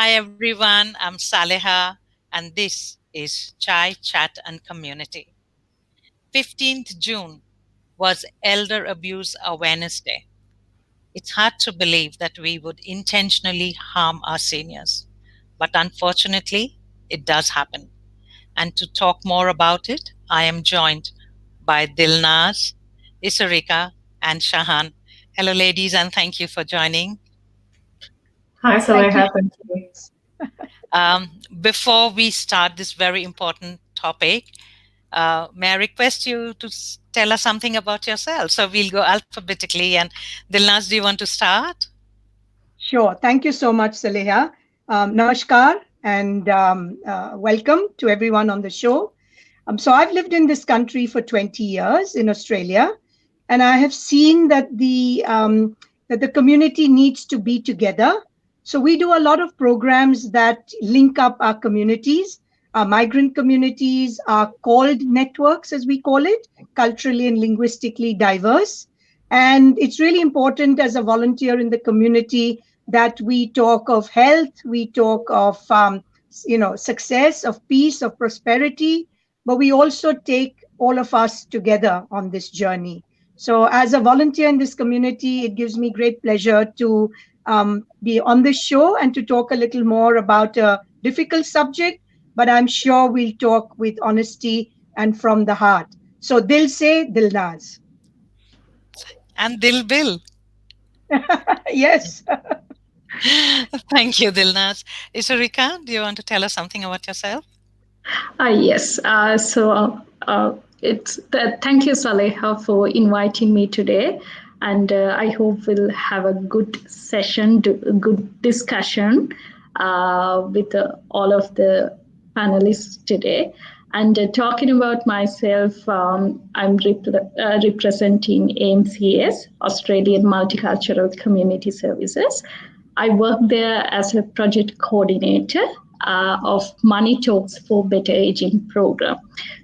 Hi everyone, I'm Saliha and this is Chai Chat and Community. 15th June was Elder Abuse Awareness Day. It's hard to believe that we would intentionally harm our seniors, but unfortunately, it does happen. And to talk more about it, I am joined by Dilnaz, Isurika, and Shahaan. Hello, ladies, and thank you for joining. Hi, Thank you. Saliha. Thank you. Before we start this very important topic, may I request you to tell us something about yourself? So we'll go alphabetically. And Dilnaz, do you want to start? Sure. Thank you so much, Saliha. Namaskar and welcome to everyone on the show. So I've lived in this country for 20 years in Australia, and I have seen that the community needs to be together. So we do a lot of programs that link up our communities. Our migrant communities are called networks, as we call it, culturally and linguistically diverse. And it's really important as a volunteer in the community that we talk of health, we talk of success, of peace, of prosperity, but we also take all of us together on this journey. So, as a volunteer in this community, it gives me great pleasure to be on this show and to talk a little more about a difficult subject, but I'm sure we'll talk with honesty and from the heart. So, Dil se Dilnaz. And Dil Bil. Yes. Thank you, Dilnaz. Isurika, do you want to tell us something about yourself? Yes. Thank you, Saleha, for inviting me today. And I hope we'll have a good session, good discussion with all of the panelists today. And talking about myself, I'm representing AMCS, Australian Multicultural Community Services. I work there as a project coordinator of Money Talks for Better Aging program.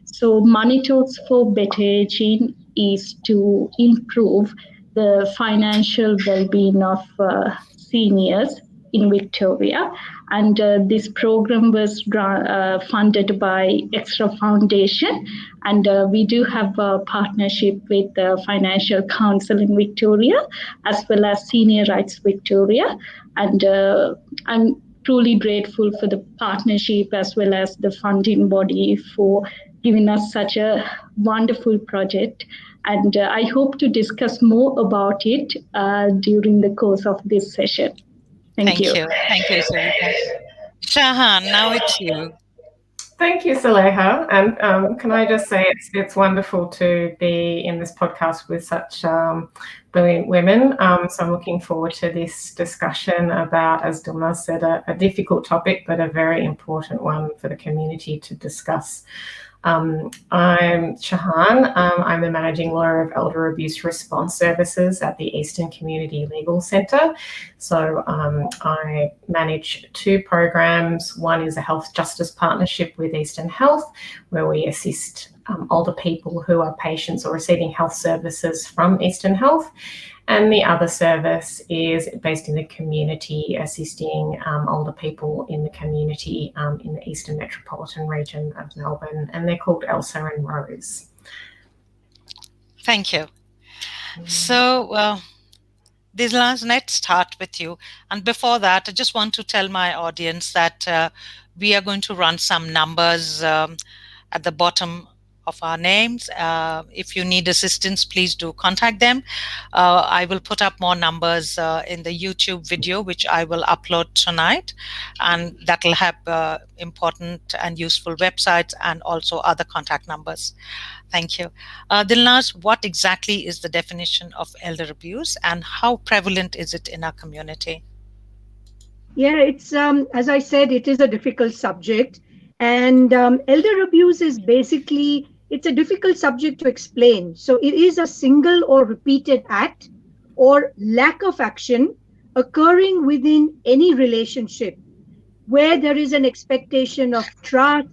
So Money Talks for Better Aging is to improve the financial well-being of seniors in Victoria. And this program was funded by Extra Foundation. And we do have a partnership with the Financial Council in Victoria, as well as Senior Rights Victoria. And I'm truly grateful for the partnership as well as the funding body for giving us such a wonderful project. And I hope to discuss more about it during the course of this session. Thank you. Thank you, Isurika. Shahan, now it's you. Thank you, Saleha. And can I just say it's wonderful to be in this podcast with such brilliant women. So I'm looking forward to this discussion about, as Dilnaz said, a difficult topic, but a very important one for the community to discuss. I'm Shahaan. I'm the Managing Lawyer of Elder Abuse Response Services at the Eastern Community Legal Centre. So I manage two programs. One is a health justice partnership with Eastern Health, where we assist older people who are patients or receiving health services from Eastern Health. And the other service is based in the community, assisting older people in the community in the Eastern Metropolitan region of Melbourne, and they're called Elsa and Rose. Thank you. So, Dilnaz, let's start with you. And before that, I just want to tell my audience that we are going to run some numbers at the bottom of our names. If you need assistance, please do contact them. I will put up more numbers in the YouTube video, which I will upload tonight, and that will have important and useful websites and also other contact numbers. Thank you. Dilnaz, what exactly is the definition of elder abuse and how prevalent is it in our community? Yeah, it's as I said, it is a difficult subject, and elder abuse is basically it's a difficult subject to explain. So it is a single or repeated act or lack of action occurring within any relationship where there is an expectation of trust,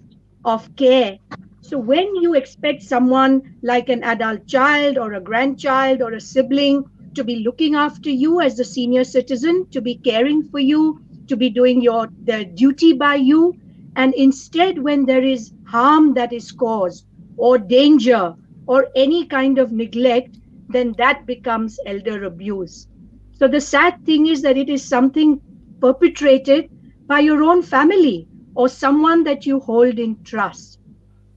of care. So when you expect someone like an adult child or a grandchild or a sibling to be looking after you as the senior citizen, to be caring for you, to be doing the duty by you. And instead, when there is harm that is caused, or danger, or any kind of neglect, then that becomes elder abuse. So the sad thing is that it is something perpetrated by your own family or someone that you hold in trust.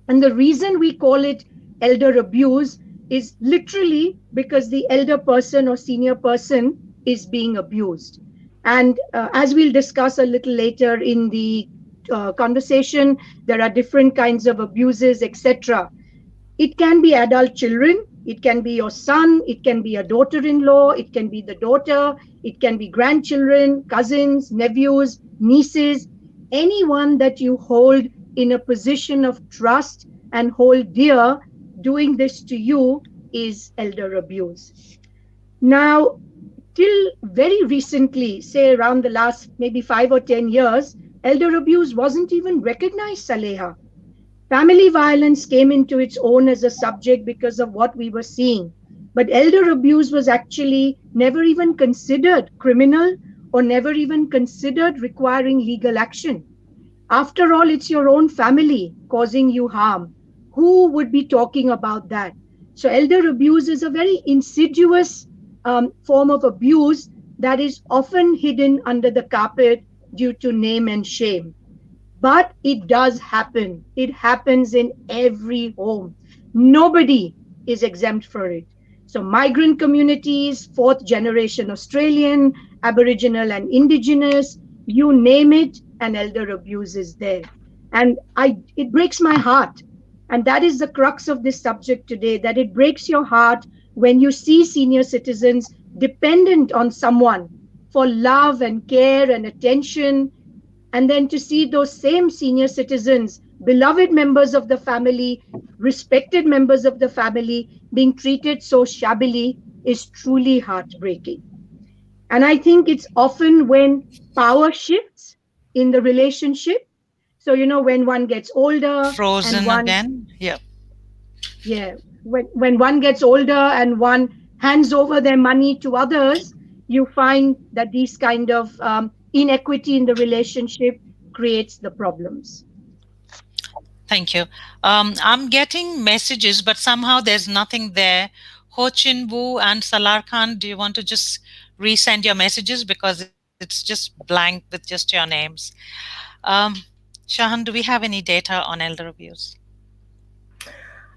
And the reason we call it elder abuse is literally because the elder person or senior person is being abused. And as we'll discuss a little later in the conversation, there are different kinds of abuses, etc. It can be adult children, it can be your son, it can be a daughter-in-law, it can be the daughter, it can be grandchildren, cousins, nephews, nieces, anyone that you hold in a position of trust and hold dear. Doing this to you is elder abuse. Now, till very recently, say around the last maybe 5 or 10 years, elder abuse wasn't even recognized, Saleha. Family violence came into its own as a subject because of what we were seeing. But elder abuse was actually never even considered criminal or never even considered requiring legal action. After all, it's your own family causing you harm. Who would be talking about that? So elder abuse is a very insidious form of abuse that is often hidden under the carpet due to name and shame. But it does happen. It happens in every home. Nobody is exempt for it. So migrant communities, fourth generation Australian, Aboriginal and Indigenous, you name it, and elder abuse is there. And it breaks my heart. And that is the crux of this subject today, that it breaks your heart when you see senior citizens dependent on someone for love and care and attention. And then to see those same senior citizens, beloved members of the family, respected members of the family, being treated so shabbily is truly heartbreaking. And I think it's often when power shifts in the relationship. So, when one gets older Frozen and one, again. Yeah. yeah, when one gets older and one hands over their money to others, you find that these kind of inequity in the relationship creates the problems. Thank you. I'm getting messages, but somehow there's nothing there. Ho Chin Woo and Salar Khan, do you want to just resend your messages? Because it's just blank with just your names. Um, Shahan, do we have any data on elder abuse?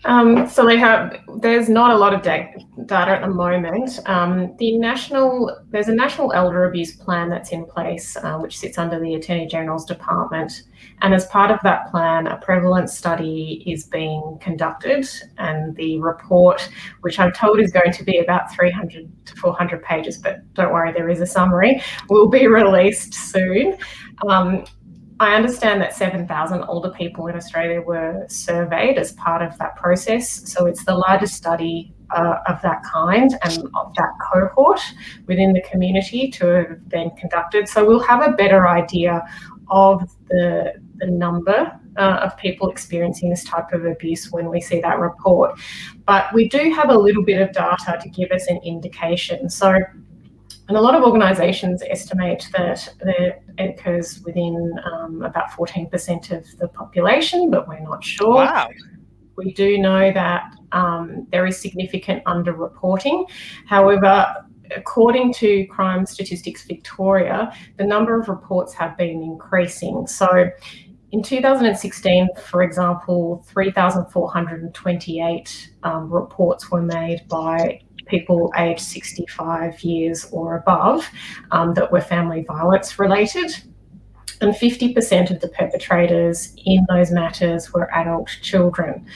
There's not a lot of data at the moment. There's a national elder abuse plan that's in place, which sits under the Attorney General's Department. And as part of that plan, a prevalent study is being conducted, and the report, which I'm told is going to be about 300 to 400 pages, but don't worry, there is a summary, will be released soon. I understand that 7,000 older people in Australia were surveyed as part of that process. So it's the largest study of that kind and of that cohort within the community to have been conducted. So we'll have a better idea of the number of people experiencing this type of abuse when we see that report. But we do have a little bit of data to give us an indication. And a lot of organisations estimate that it occurs within about 14% of the population, but we're not sure. Wow. We do know that there is significant underreporting. However, according to Crime Statistics Victoria, the number of reports have been increasing. So in 2016, for example, 3,428 reports were made by people aged 65 years or above that were family violence related. And 50% of the perpetrators in those matters were adult children.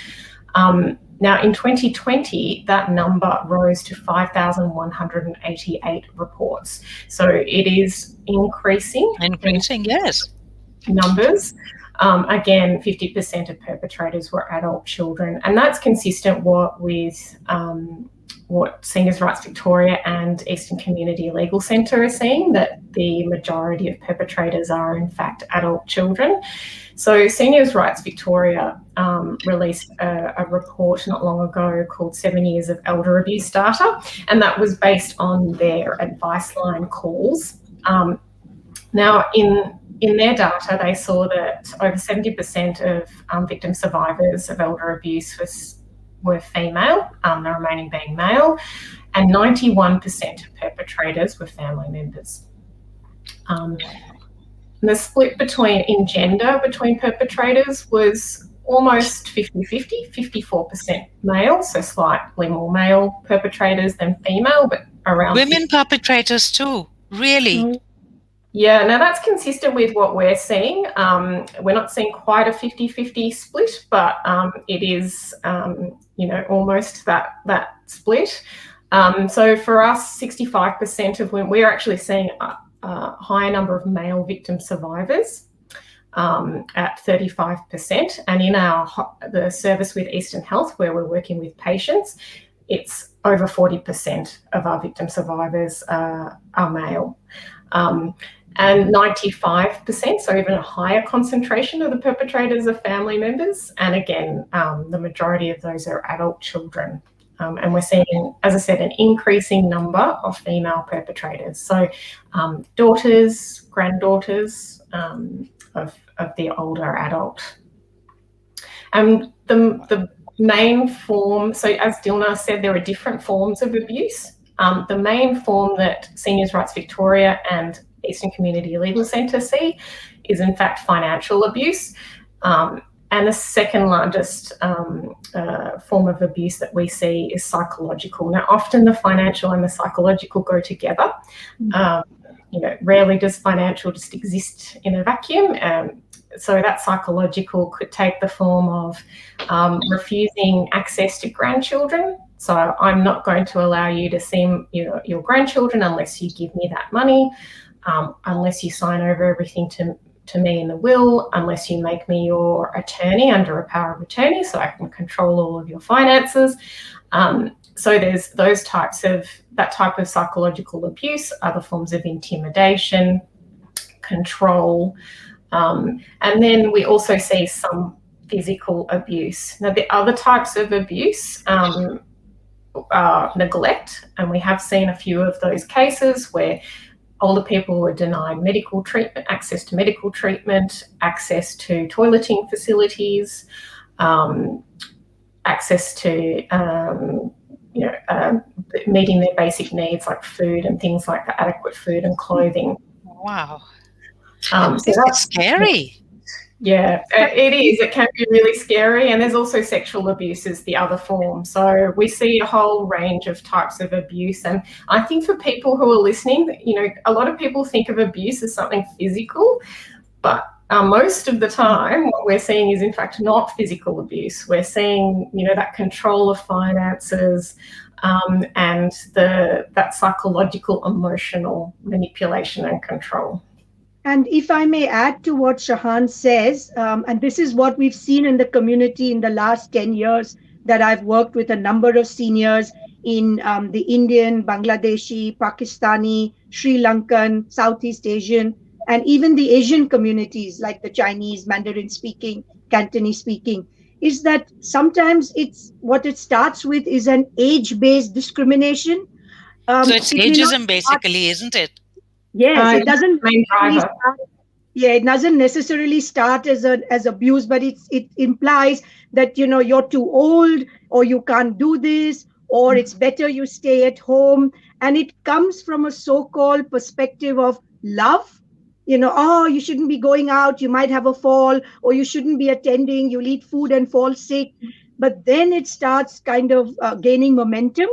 Now, in 2020, that number rose to 5,188 reports. So it is increasing. Increasing, yes. Numbers. Again, 50% of perpetrators were adult children. And that's consistent with what Seniors Rights Victoria and Eastern Community Legal Centre are seeing, that the majority of perpetrators are in fact adult children. So Seniors Rights Victoria released a report not long ago called 7 Years of Elder Abuse Data, and that was based on their advice line calls. Now, in their data, they saw that over 70% of victim survivors of elder abuse were female, the remaining being male, and 91% of perpetrators were family members. The split in gender between perpetrators was almost 50-50, 54% male, so slightly more male perpetrators than female, but around women perpetrators too, really? Yeah, now that's consistent with what we're seeing. We're not seeing quite a 50-50 split, but it is, almost that split. So for us, 65% of women, we're actually seeing a higher number of male victim survivors at 35%. And in the service with Eastern Health, where we're working with patients, it's over 40% of our victim survivors are male. And 95%, so even a higher concentration of the perpetrators are family members. And again, the majority of those are adult children. And we're seeing, as I said, an increasing number of female perpetrators. So daughters, granddaughters of the older adult. And the main form, so as Dilnaz said, there are different forms of abuse. The main form that Seniors Rights Victoria and Eastern Community Legal Centre see is in fact financial abuse. And the second largest form of abuse that we see is psychological. Now, often the financial and the psychological go together. Rarely does financial just exist in a vacuum. So that psychological could take the form of refusing access to grandchildren. So I'm not going to allow you to see your grandchildren unless you give me that money, unless you sign over everything to me in the will, unless you make me your attorney under a power of attorney so I can control all of your finances. So there's that type of psychological abuse, other forms of intimidation, control, and then we also see some physical abuse. Now, the other types of abuse are neglect, and we have seen a few of those cases where older people were denied medical treatment, access to medical treatment, access to toileting facilities, access to meeting their basic needs like food and things like that, adequate food and clothing. Wow. So that's scary. Yeah, it is. It can be really scary. And there's also sexual abuse is the other form. So we see a whole range of types of abuse. And I think for people who are listening, a lot of people think of abuse as something physical, but most of the time what we're seeing is in fact not physical abuse. We're seeing, that control of finances and that psychological, emotional manipulation and control. And if I may add to what Shahaan says, and this is what we've seen in the community in the last 10 years that I've worked with a number of seniors in the Indian, Bangladeshi, Pakistani, Sri Lankan, Southeast Asian, and even the Asian communities like the Chinese, Mandarin speaking, Cantonese speaking, is that sometimes what it starts with is an age-based discrimination. So it's ageism basically, isn't it? Yes, it doesn't it doesn't necessarily start as abuse, but it implies that you're too old, or you can't do this, or it's better you stay at home. And it comes from a so-called perspective of love. You shouldn't be going out, you might have a fall, or you shouldn't be attending, you'll eat food and fall sick. But then it starts kind of gaining momentum,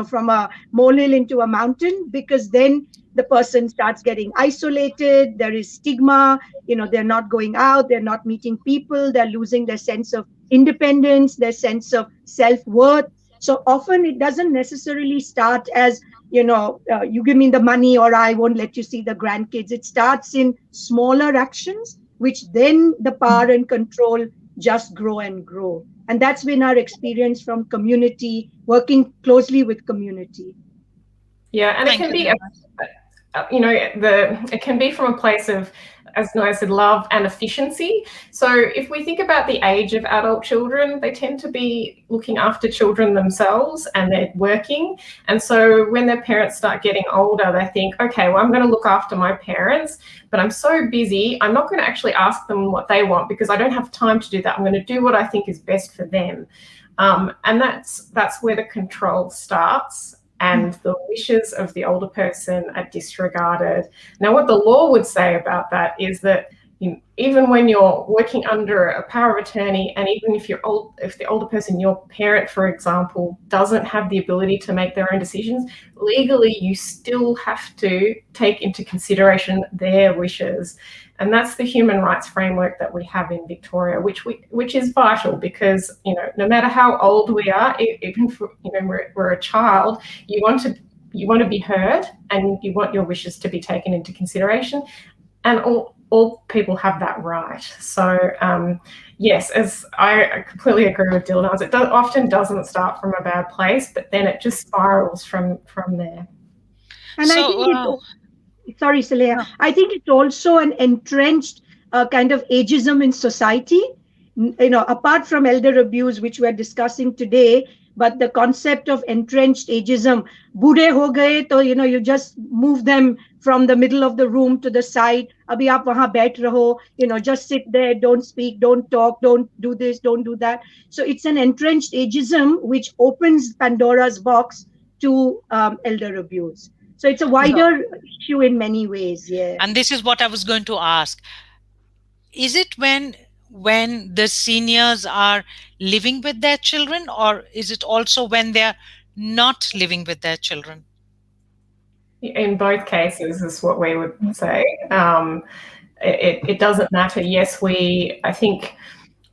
from a molehill into a mountain, because then the person starts getting isolated. There is stigma, they're not going out, they're not meeting people, they're losing their sense of independence, their sense of self-worth. So often it doesn't necessarily start as, you give me the money or I won't let you see the grandkids. It starts in smaller actions, which then the power and control just grow and grow. And that's been our experience from community, working closely with community. Yeah, and it can be, it can be from a place of as I said, love and efficiency. So if we think about the age of adult children, they tend to be looking after children themselves and they're working. And so when their parents start getting older, they think, okay, well, I'm going to look after my parents, but I'm so busy, I'm not going to actually ask them what they want because I don't have time to do that. I'm going to do what I think is best for them. And that's where the control starts. And the wishes of the older person are disregarded. Now, what the law would say about that is that even when you're working under a power of attorney, and even if the older person, your parent, for example, doesn't have the ability to make their own decisions, legally you still have to take into consideration their wishes. And that's the human rights framework that we have in Victoria, which is vital because, no matter how old we are, even if we're a child, you want to be heard and you want your wishes to be taken into consideration. And all people have that right. So, yes, as I completely agree with Dilnaz, it often doesn't start from a bad place, but then it just spirals from there. And so, I think sorry, Saliha. I think it's also an entrenched kind of ageism in society. Apart from elder abuse, which we're discussing today, but the concept of entrenched ageism, booढ़े हो गए तो you just move them from the middle of the room to the side. अभी आप वहाँ बैठ रहो, just sit there, don't speak, don't talk, don't do this, don't do that. So it's an entrenched ageism which opens Pandora's box to elder abuse. So it's a wider issue in many ways, yeah. And this is what I was going to ask. Is it when the seniors are living with their children, or is it also when they're not living with their children? In both cases is what we would say. It doesn't matter. Yes, I think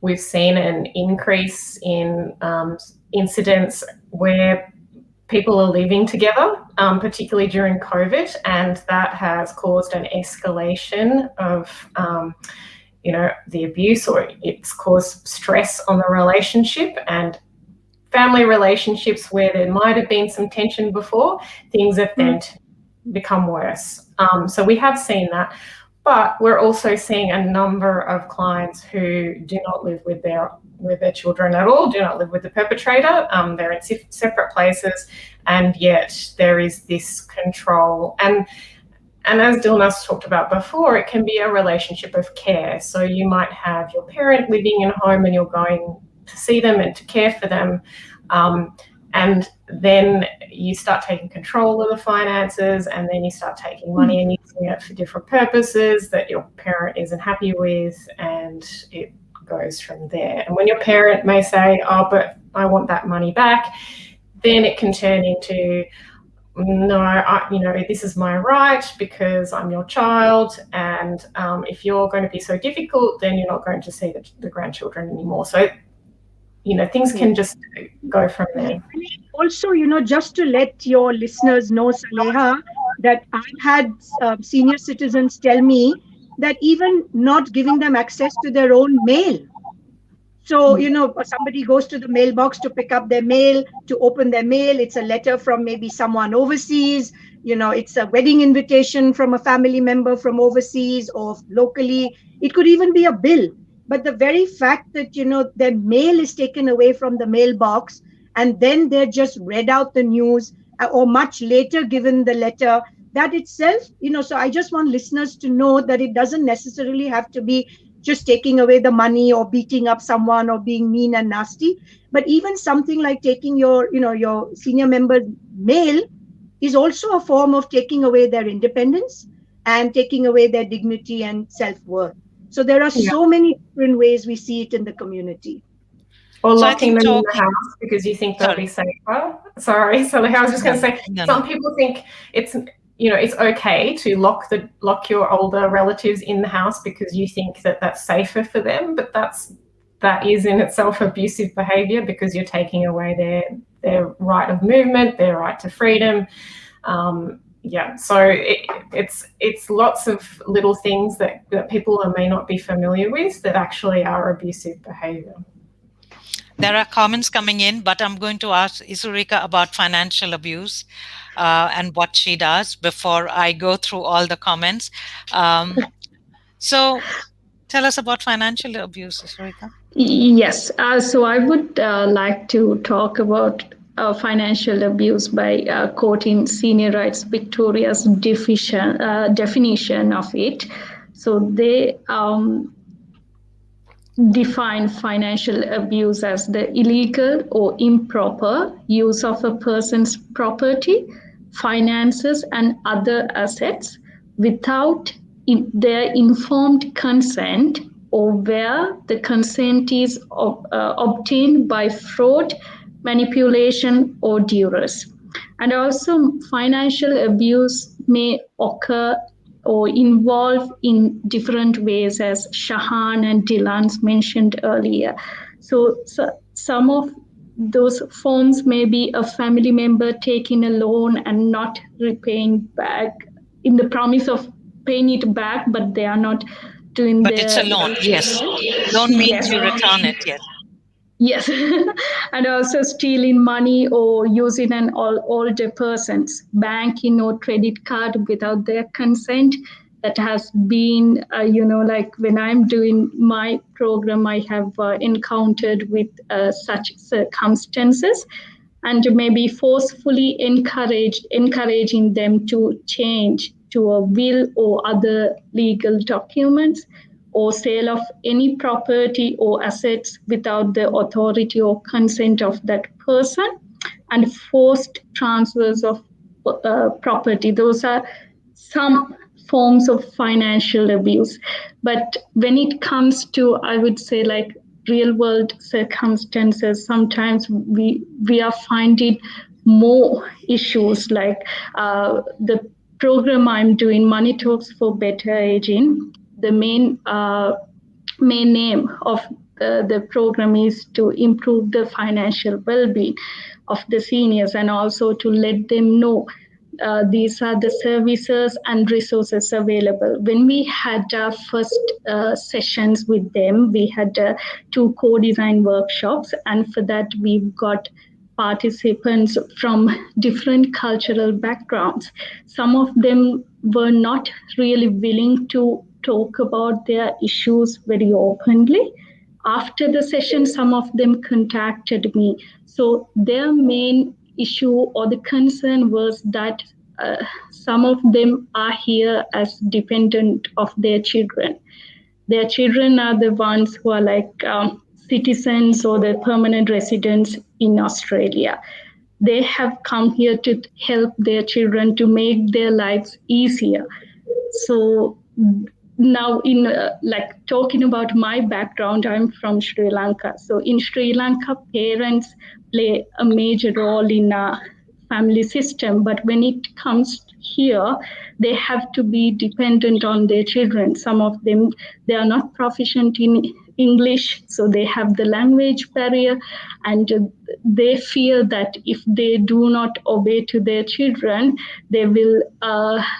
we've seen an increase in incidents where people are living together, particularly during COVID, and that has caused an escalation of the abuse, or it's caused stress on the relationship, and family relationships where there might have been some tension before, things have then become worse. So we have seen that, but we're also seeing a number of clients who do not live with their children at all, do not live with the perpetrator. They're in separate places, and yet there is this control. And as Dilnaz talked about before, it can be a relationship of care. So you might have your parent living in a home and you're going to see them and to care for them. And then you start taking control of the finances, and then you start taking money and using it for different purposes that your parent isn't happy with, and it goes from there. And when your parent may say, oh, but I want that money back, then it can turn into, no, this is my right because I'm your child, and if you're going to be so difficult, then you're not going to see the grandchildren anymore. So, things can just go from there. Also, just to let your listeners know, Saliha, that I've had senior citizens tell me that even not giving them access to their own mail. So, somebody goes to the mailbox to pick up their mail, to open their mail. It's a letter from maybe someone overseas. It's a wedding invitation from a family member from overseas or locally. It could even be a bill. But the very fact that, their mail is taken away from the mailbox and then they're just read out the news or much later given the letter, that itself, so I just want listeners to know that it doesn't necessarily have to be just taking away the money or beating up someone or being mean and nasty. But even something like taking your senior member's mail is also a form of taking away their independence and taking away their dignity and self-worth. So there are so many different ways we see it in the community. Or locking them in the house because you think they'll be safer. Sorry, Saliha, I was just going to say, some people think it's okay to lock your older relatives in the house because you think that that's safer for them, but that is in itself abusive behaviour because you're taking away their right of movement, their right to freedom. So it's lots of little things that people may not be familiar with that actually are abusive behaviour. There are comments coming in, but I'm going to ask Isurika about financial abuse and what she does before I go through all the comments. So tell us about financial abuse, Isurika. Yes, so I would like to talk about financial abuse by quoting Senior Rights Victoria's definition of it. So they define financial abuse as the illegal or improper use of a person's property, finances, and other assets without their informed consent, or where the consent is obtained by fraud, manipulation, or duress. And also, financial abuse may occur or involve in different ways, as Shahaan and Dilnaz mentioned earlier. So some of those forms may be a family member taking a loan and not repaying back in the promise of paying it back, but they are not doing But it's a their loan, yes. repayment. Loan means Yes. you return it, yes. Yes, and also stealing money or using an older person's banking or credit card without their consent. That has been, like when I'm doing my program, I have encountered with such circumstances, and maybe forcefully encouraging them to change to a will or other legal documents, or sale of any property or assets without the authority or consent of that person, and forced transfers of property. Those are some forms of financial abuse. But when it comes to, I would say, like real world circumstances, sometimes we are finding more issues, like the program I'm doing, Money Talks for Better Aging. The main aim of the program is to improve the financial well-being of the seniors, and also to let them know these are the services and resources available. When we had our first sessions with them, we had two co-design workshops, and for that we've got participants from different cultural backgrounds. Some of them were not really willing to talk about their issues very openly. After the session, some of them contacted me. So their main issue or the concern was that some of them are here as dependent of their children. Their children are the ones who are like citizens or the permanent residents in Australia. They have come here to help their children to make their lives easier. So now, in like talking about my background, I'm from Sri Lanka. So in Sri Lanka, parents play a major role in a family system, but when it comes here, they have to be dependent on their children. Some of them, they are not proficient in English, so they have the language barrier, and they fear that if they do not obey to their children, they will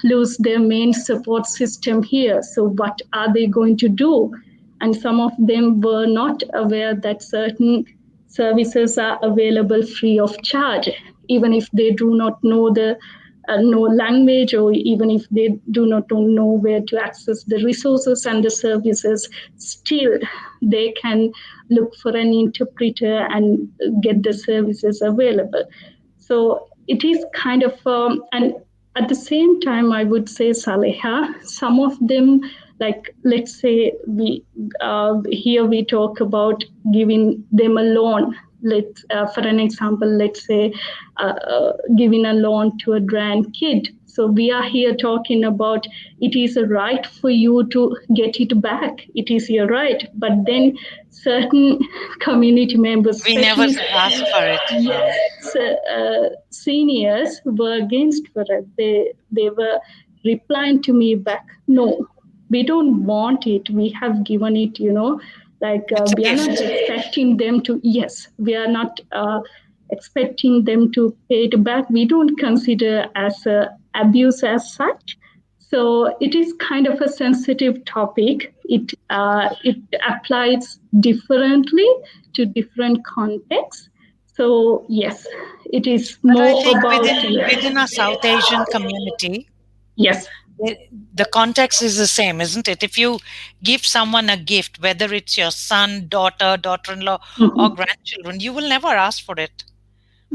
lose their main support system here. So what are they going to do? And some of them were not aware that certain services are available free of charge, even if they do not know the no language, or even if they do not know where to access the resources and the services, still they can look for an interpreter and get the services available. So it is kind of, and at the same time, I would say, Saliha, some of them, like let's say we here we talk about giving them a loan. For an example, let's say giving a loan to a grandkid. So we are here talking about it is a right for you to get it back. It is your right. But then certain community members, We never especially ask for it. yes, seniors, were against for it. They were replying to me back, no, we don't want it. We have given it, like It's a we are not gift. expecting them to, yes, we are not expecting them to pay it back. We don't consider as a abuse as such. So it is kind of a sensitive topic. It applies differently to different contexts. So yes, it is But I more think about, within our South Asian community, yes. the context is the same, isn't it? If you give someone a gift, whether it's your son, daughter, daughter-in-law, or grandchildren, you will never ask for it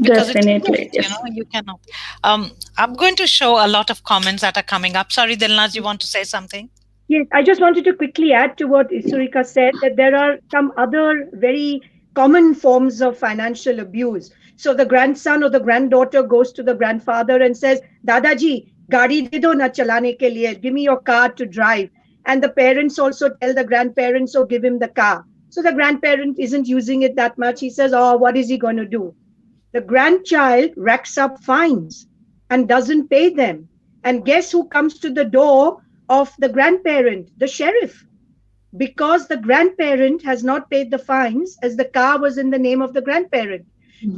because it's a Definitely, gift, yes. you cannot. I'm going to show a lot of comments that are coming up. Sorry, Dilnaz, you want to say something? Yes, I just wanted to quickly add to what Isurika said, that there are some other very common forms of financial abuse. So the grandson or the granddaughter goes to the grandfather and says, Dadaji, gaadi de do na chalane ke liye, give me your car to drive. And the parents also tell the grandparents, oh, give him the car. So the grandparent isn't using it that much. He says, oh, what is he going to do? The grandchild racks up fines and doesn't pay them. And guess who comes to the door of the grandparent? The sheriff, because the grandparent has not paid the fines, as the car was in the name of the grandparent.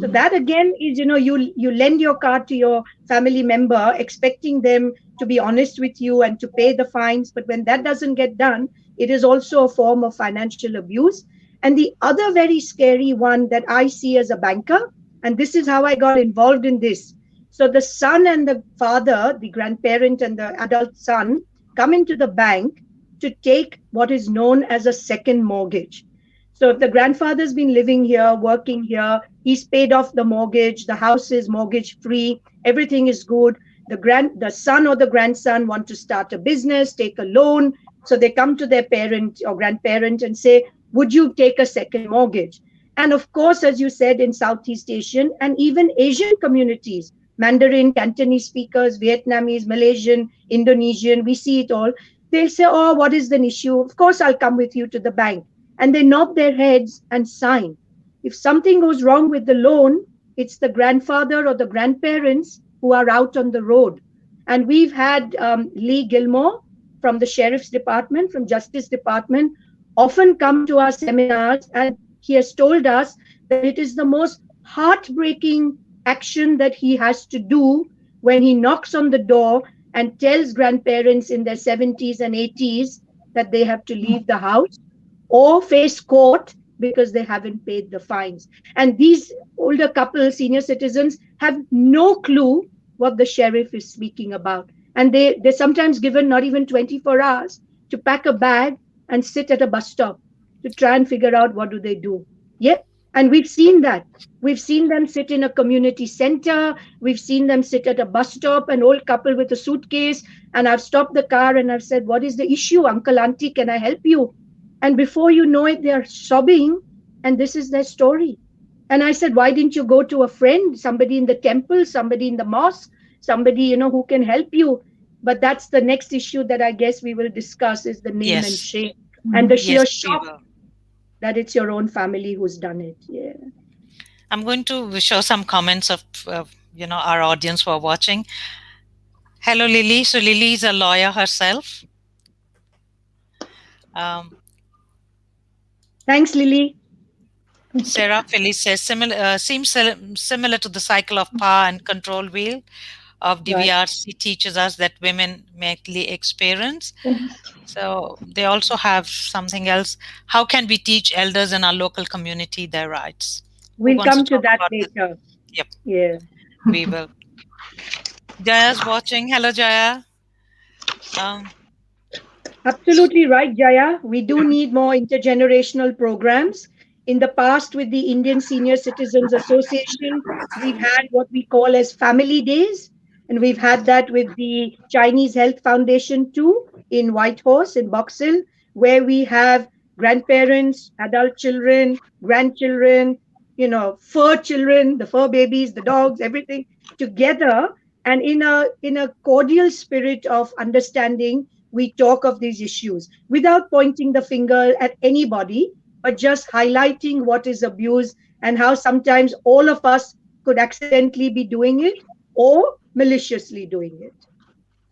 So that again is, you lend your car to your family member expecting them to be honest with you and to pay the fines, but when that doesn't get done, it is also a form of financial abuse. And the other very scary one that I see as a banker, and this is how I got involved in this. So the son and the father, the grandparent and the adult son, come into the bank to take what is known as a second mortgage. So if the grandfather's been living here, working here, he's paid off the mortgage, the house is mortgage free, everything is good. The son or the grandson want to start a business, take a loan. So they come to their parent or grandparent and say, would you take a second mortgage? And of course, as you said, in Southeast Asian and even Asian communities, Mandarin, Cantonese speakers, Vietnamese, Malaysian, Indonesian, we see it all. They'll say, oh, what is the issue? Of course, I'll come with you to the bank. And they nod their heads and sign. If something goes wrong with the loan, it's the grandfather or the grandparents who are out on the road. And we've had Lee Gilmore from the Sheriff's Department, from Justice Department, often come to our seminars, and he has told us that it is the most heartbreaking action that he has to do when he knocks on the door and tells grandparents in their 70s and 80s that they have to leave the house or face court because they haven't paid the fines. And these older couples, senior citizens, have no clue what the sheriff is speaking about. And they're sometimes given not even 24 hours to pack a bag and sit at a bus stop to try and figure out what do they do. Yeah. And we've seen that. We've seen them sit in a community center. We've seen them sit at a bus stop, an old couple with a suitcase. And I've stopped the car and I've said, what is the issue? Uncle, auntie, can I help you? And before you know it, they're sobbing. And this is their story. And I said, why didn't you go to a friend, somebody in the temple, somebody in the mosque, somebody, who can help you? But that's the next issue that I guess we will discuss is the name and shame and the sheer shock that it's your own family who's done it. Yeah. I'm going to show some comments of our audience who are watching. Hello, Lily. So Lily is a lawyer herself. Thanks, Lily. Sarah Phyllis says seems similar to the cycle of power and control wheel of DVRC teaches us that women mainly experience. So they also have something else. How can we teach elders in our local community their rights? We'll come to that later. Yep. Yeah. We will. Jaya's watching. Hello, Jaya. Absolutely right, Jaya. We do need more intergenerational programs. In the past, with the Indian Senior Citizens Association, we've had what we call as family days. And we've had that with the Chinese Health Foundation too, in Whitehorse, in Box Hill, where we have grandparents, adult children, grandchildren, fur children, the fur babies, the dogs, everything together. And in a cordial spirit of understanding, we talk of these issues without pointing the finger at anybody, but just highlighting what is abuse and how sometimes all of us could accidentally be doing it or maliciously doing it.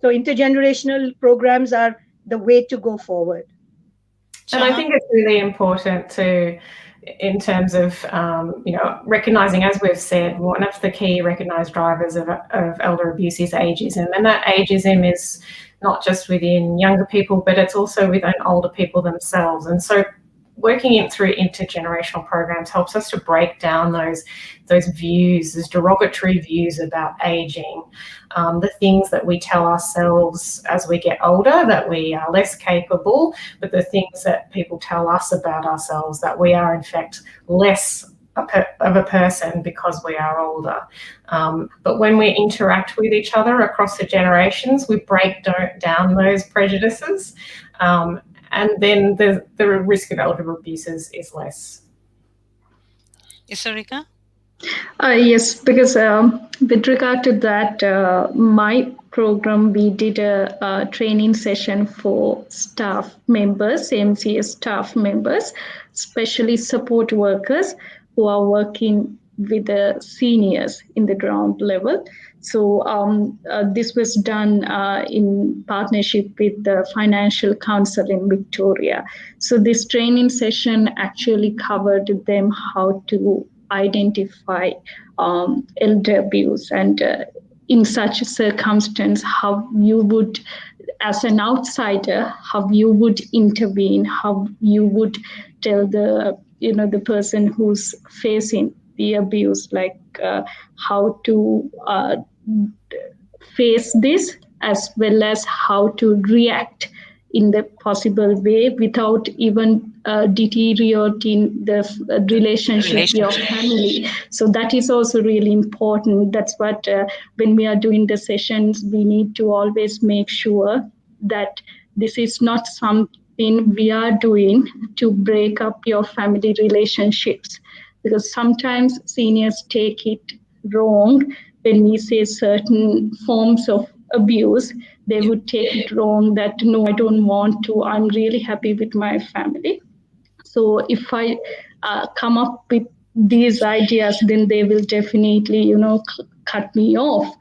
So intergenerational programs are the way to go forward. And I think it's really important to, in terms of, recognizing, as we've said, one of the key recognized drivers of elder abuse is ageism. And that ageism is not just within younger people, but it's also within older people themselves. And so working in through intergenerational programs helps us to break down those views, those derogatory views about aging, the things that we tell ourselves as we get older, that we are less capable, but the things that people tell us about ourselves, that we are in fact less of a person because we are older. But when we interact with each other across the generations, we break down those prejudices, and then the risk of elder abuse is less. Isurika? Yes, because with regard to that, my program, we did a training session for staff members, MCS staff members, especially support workers who are working with the seniors in the ground level. So this was done in partnership with the Financial Council in Victoria. So this training session actually covered them how to identify elder abuse, and in such a circumstance, how you would, as an outsider, how you would intervene, how you would tell the person who's facing the abuse, like how to face this, as well as how to react in the possible way without even deteriorating the relationship with your family. So that is also really important. That's what when we are doing the sessions, we need to always make sure that this is not something we are doing to break up your family relationships, because sometimes seniors take it wrong. When we say certain forms of abuse, they would take it wrong that, no, I don't want to, I'm really happy with my family. So if I come up with these ideas, then they will definitely, cut me off.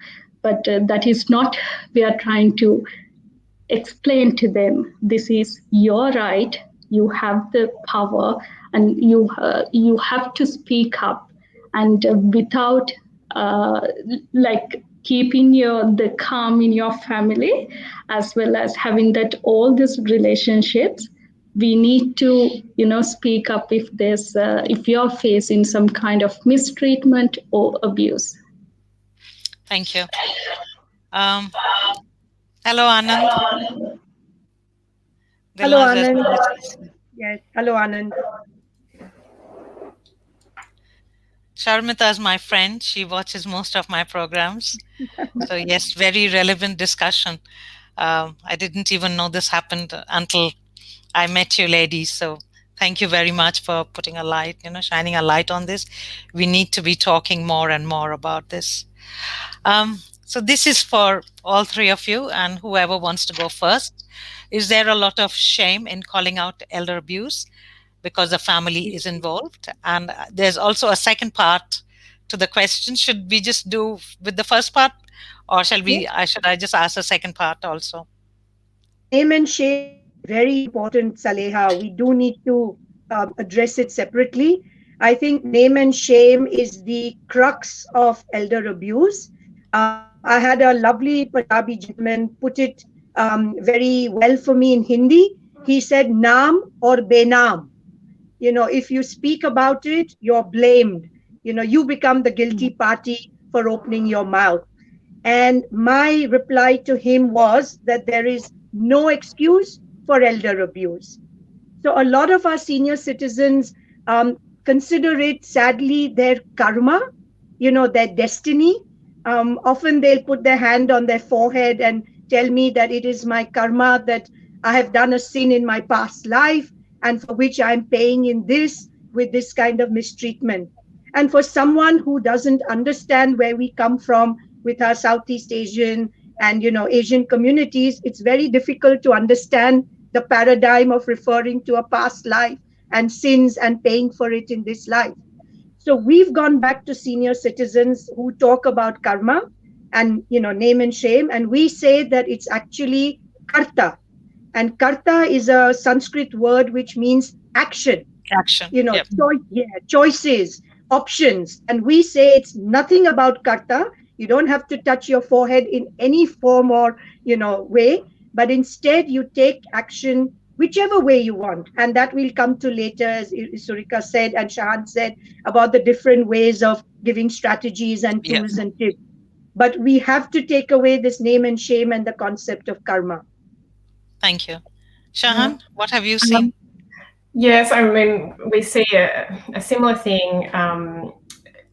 But that is not, we are trying to explain to them, this is your right, you have the power, and you have to speak up, and without like keeping the calm in your family, as well as having that all these relationships, we need to speak up if there's if you're facing some kind of mistreatment or abuse. Thank you. Hello, Anand. Hello, Dilnaz has Anand. message. Yes, hello, Anand. Sharmita is my friend. She watches most of my programs. So, yes, very relevant discussion. I didn't even know this happened until I met you, ladies. So, thank you very much for putting a light, shining a light on this. We need to be talking more and more about this. So, this is for all three of you, and whoever wants to go first. Is there a lot of shame in calling out elder abuse because the family is involved? And there's also a second part to the question. Should we just do with the first part, or should I just ask the second part also? Name and shame is very important, Saleha. We do need to address it separately. I think name and shame is the crux of elder abuse. I had a lovely Punjabi gentleman put it very well for me in Hindi. He said, Naam or benam. If you speak about it, you're blamed. You become the guilty party for opening your mouth. And my reply to him was that there is no excuse for elder abuse. So a lot of our senior citizens consider it, sadly, their karma, their destiny. Often they'll put their hand on their forehead and tell me that it is my karma, that I have done a sin in my past life, and for which I'm paying in this with this kind of mistreatment. And for someone who doesn't understand where we come from with our Southeast Asian and Asian communities, it's very difficult to understand the paradigm of referring to a past life and sins and paying for it in this life. So we've gone back to senior citizens who talk about karma and name and shame, and we say that it's actually karta. And karta is a Sanskrit word which means action. Action. Yep. Choices, options. And we say it's nothing about karta. You don't have to touch your forehead in any form or way, but instead you take action whichever way you want. And that we'll come to later, as Isurika said and Shahaan said, about the different ways of giving strategies and Yeah. tools and tips. But we have to take away this name and shame and the concept of karma. Thank you. Yeah. Shahan, what have you seen? Yes, I mean, we see a similar thing.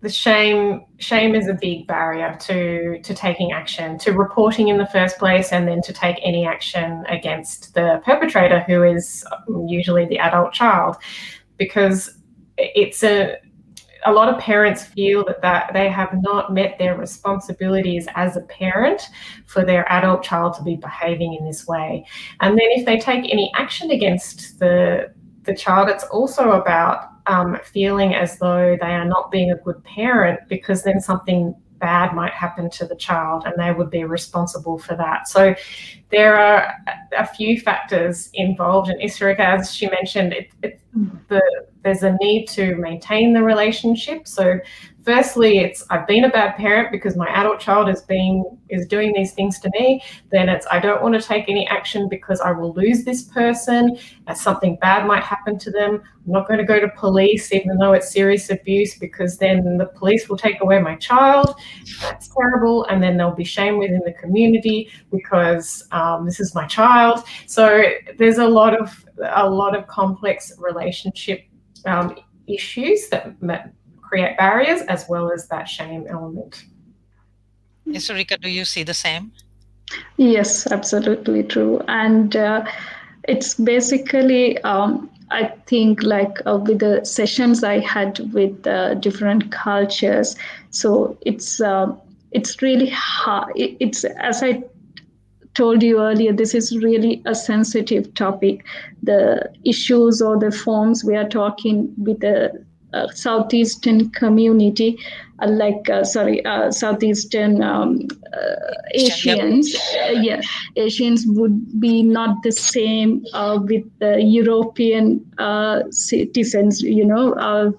The shame is a big barrier to taking action, to reporting in the first place, and then to take any action against the perpetrator, who is usually the adult child, because it's a lot of parents feel that they have not met their responsibilities as a parent for their adult child to be behaving in this way. And then if they take any action against the child, it's also about feeling as though they are not being a good parent, because then something bad might happen to the child and they would be responsible for that. So there are a few factors involved, and Isurika, as she mentioned, there's a need to maintain the relationship. So firstly, it's I've been a bad parent because my adult child is doing these things to me. Then it's I don't want to take any action because I will lose this person, something bad might happen to them. I'm not going to go to police even though it's serious abuse, because then the police will take away my child. That's terrible. And then there'll be shame within the community because this is my child. So there's a lot of complex relationship issues that create barriers, as well as that shame element. Isurika, do you see the same? Yes, absolutely true. And it's basically, I think, like with the sessions I had with different cultures. So it's really hard. It's, as I told you earlier, this is really a sensitive topic. The issues or the forms we are talking with the Southeastern community, Southeastern Yep. Asians, Asians would be not the same with the European citizens,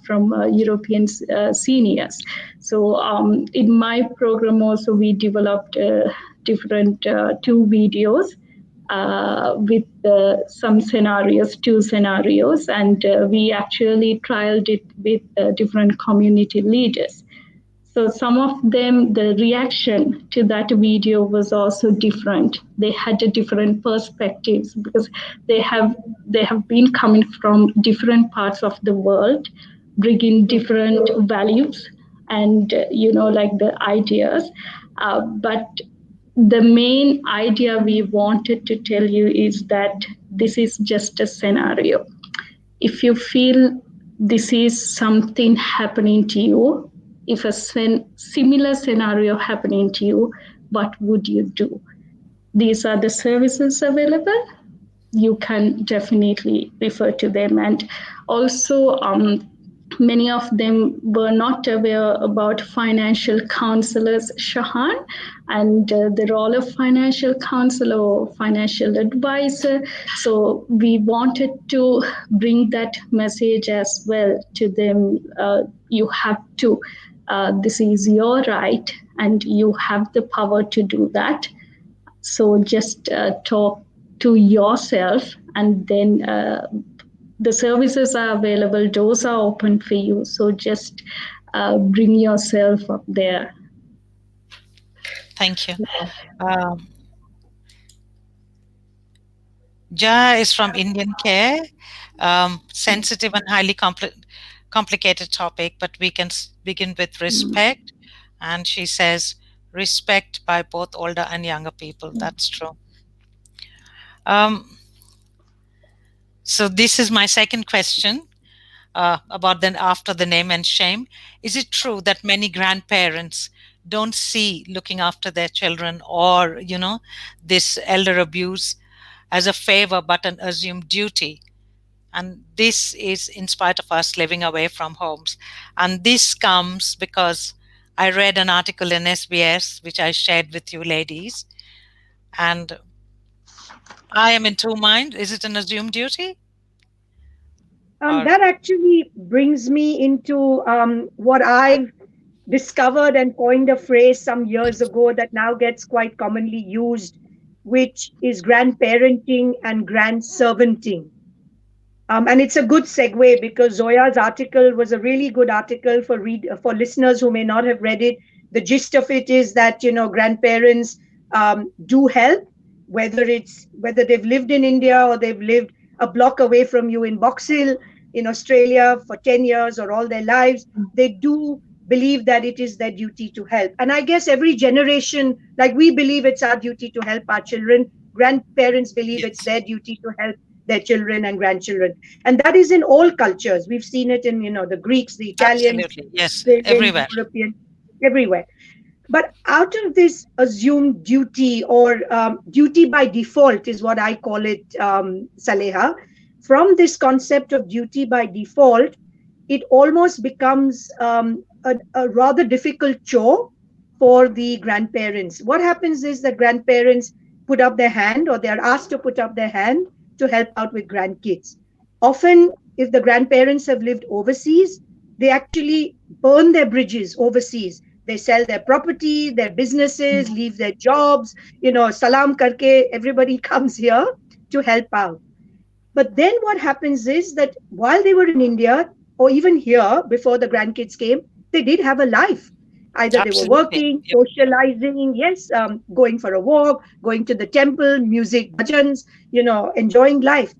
from European seniors. So in my program also, we developed different 2 videos with some scenarios, 2 scenarios, and we actually trialed it with different community leaders. So some of them, the reaction to that video was also different. They had a different perspectives because they have been coming from different parts of the world, bringing different values and like the ideas, but the main idea we wanted to tell you is that this is just a scenario. If you feel this is something happening to you, if a similar scenario happening to you, what would you do? These are the services available. You can definitely refer to them. And also, many of them were not aware about financial counselors, Shahaan, and the role of financial counselor or financial advisor. So we wanted to bring that message as well to them. You have to, this is your right, and you have the power to do that. So just talk to yourself, and then the services are available, doors are open for you. So just bring yourself up there. Thank you. Ja is from Indian Care. Sensitive and highly complicated topic, but we can begin with respect. And she says, respect by both older and younger people. That's true. So this is my second question about then after the name and shame. Is it true that many grandparents don't see looking after their children or, this elder abuse as a favor but an assumed duty? And this is in spite of us living away from homes. And this comes because I read an article in SBS, which I shared with you ladies, and I am in two minds. Is it an assumed duty? Or That actually brings me into what I've discovered and coined a phrase some years ago that now gets quite commonly used which is grandparenting and grandservanting. And it's a good segue because Zoya's article was a really good article for listeners who may not have read it. The gist of it is that grandparents do help, whether they've lived in India or they've lived a block away from you in Box Hill in Australia for 10 years or all their lives. They do believe that it is their duty to help. And I guess every generation, like we believe it's our duty to help our children, grandparents believe it's Yes. their duty to help their children and grandchildren. And that is in all cultures. We've seen it in, the Greeks, the Italians, Absolutely. Yes. Australians, Everywhere. Europeans, everywhere. But out of this assumed duty, or duty by default is what I call it, Saleha, from this concept of duty by default, it almost becomes a rather difficult chore for the grandparents. What happens is that grandparents put up their hand, or they are asked to put up their hand to help out with grandkids. Often, if the grandparents have lived overseas, they actually burn their bridges overseas. They sell their property, their businesses, leave their jobs, salam karke, everybody comes here to help out. But then what happens is that while they were in India, or even here before the grandkids came, they did have a life. Either they were Absolutely. working, Yep. socializing, yes, going for a walk, going to the temple, music, bhajans, enjoying life.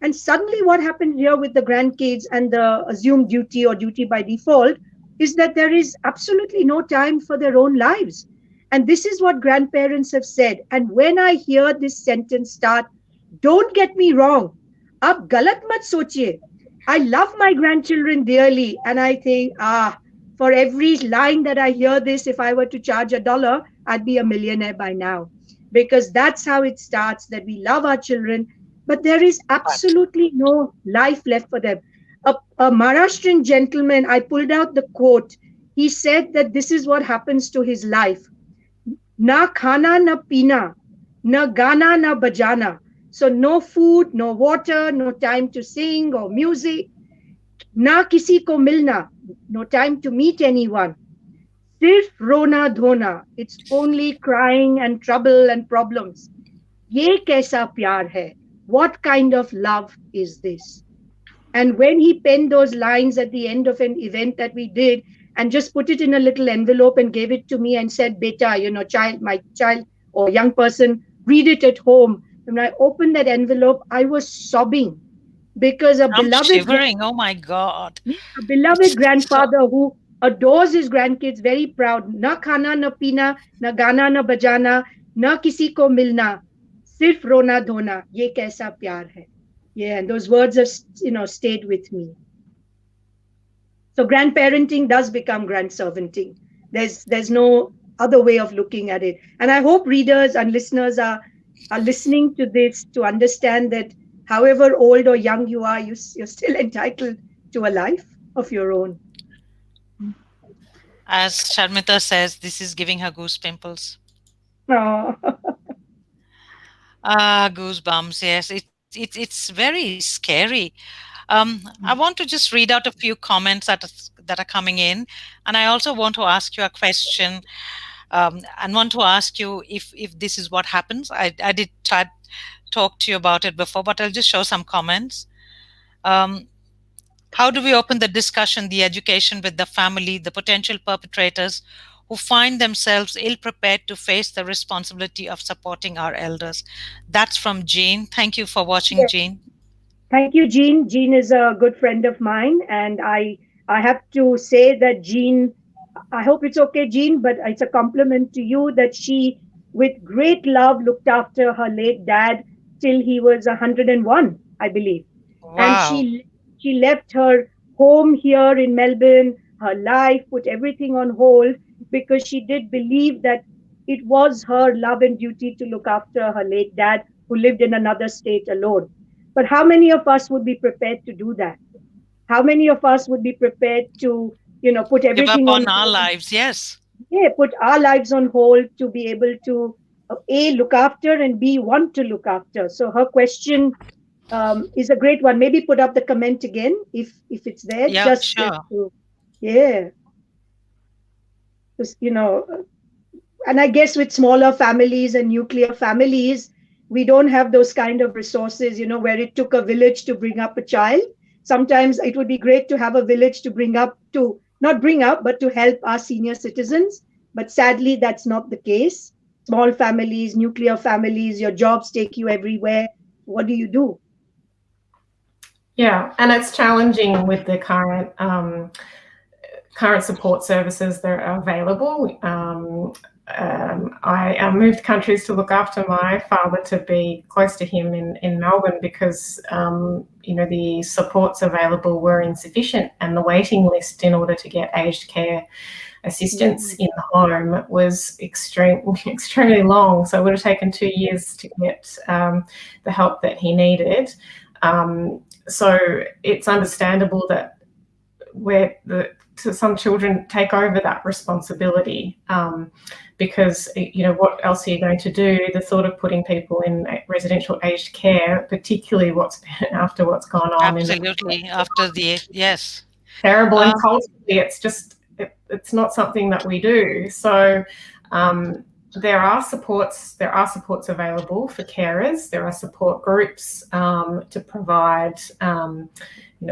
And suddenly, what happened here with the grandkids and the assumed duty or duty by default is that there is absolutely no time for their own lives. And this is what grandparents have said. And when I hear this sentence start, don't get me wrong, ab galat mat sochiye. I love my grandchildren dearly. And I think, for every line that I hear this, if I were to charge $1, I'd be a millionaire by now. Because that's how it starts, that we love our children, but there is But absolutely no life left for them. A Maharashtrian gentleman, I pulled out the quote. He said that this is what happens to his life. Na khana na pina, na gana na bajana. So no food, no water, no time to sing or music. Na kisi ko milna, no time to meet anyone. Sirf rona dhona, it's only crying and trouble and problems. Ye kaisa pyar hai? What kind of love is this? And when he penned those lines at the end of an event that we did and just put it in a little envelope and gave it to me and said, Beta, my child or young person, read it at home. When I opened that envelope, I was sobbing because I'm shivering. Oh my God. a beloved It's so grandfather who adores his grandkids, very proud. Na khana, na pina, na gana, na bajana, na kisi ko milna, sirf rona dhona, ye kaisa pyar hai. Yeah, and those words have, stayed with me. So grandparenting does become grandservanting. There's no other way of looking at it. And I hope readers and listeners are listening to this to understand that however old or young you are, you're still entitled to a life of your own. as Sharmita says, this is giving her goose pimples. Oh. Goosebumps. Yes, it's very scary. I want to just read out a few comments that are coming in, and I also want to ask you a question, and want to ask you if this is what happens. I did talk to you about it before, but I'll just show some comments. Um, how do we open the discussion, the education with the family, the potential perpetrators who find themselves ill prepared to face the responsibility of supporting our elders? That's from Jean. Thank you for watching, Jean. Thank you, Jean. Jean is a good friend of mine, and I have to say that Jean, I hope it's okay, Jean, but it's a compliment to you that she, with great love, looked after her late dad till he was 101, I believe. And Wow. she left her home here in Melbourne, her life, put everything on hold because she did believe that it was her love and duty to look after her late dad who lived in another state alone. But how many of us would be prepared to do that? How many of us would be prepared to, put Give up everything on on our hold? lives. Yes. Yeah, put our lives on hold to be able to A, look after, and B, want to look after. So her question is a great one. Maybe put up the comment again if it's there. Yeah, Just sure. to, yeah, just, and I guess with smaller families and nuclear families, we don't have those kind of resources, where it took a village to bring up a child. Sometimes it would be great to have a village to bring up, to not bring up, but to help our senior citizens. But sadly, that's not the case. Small families, nuclear families, your jobs take you everywhere. What do you do? Yeah, and it's challenging with the current support services that are available. I moved countries to look after my father, to be close to him in Melbourne, because the supports available were insufficient, and the waiting list in order to get aged care assistance in the home was extremely long. So it would have taken 2 years to get the help that he needed. So it's understandable that some children take over that responsibility, because what else are you going to do? The thought of putting people in residential aged care, particularly after what's gone on, absolutely, after the yes, terrible, and culturally, it's not something that we do. So there are supports available for carers. There are support groups to provide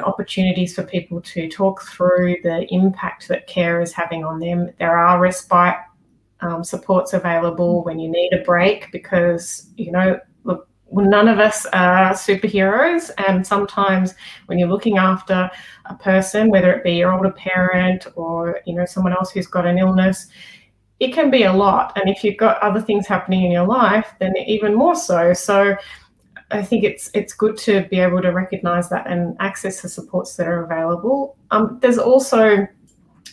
opportunities for people to talk through the impact that care is having on them. There are respite supports available when you need a break, because look, none of us are superheroes, and sometimes when you're looking after a person, whether it be your older parent or someone else who's got an illness, it can be a lot. And if you've got other things happening in your life, then even more so. So I think it's good to be able to recognise that and access the supports that are available. There's also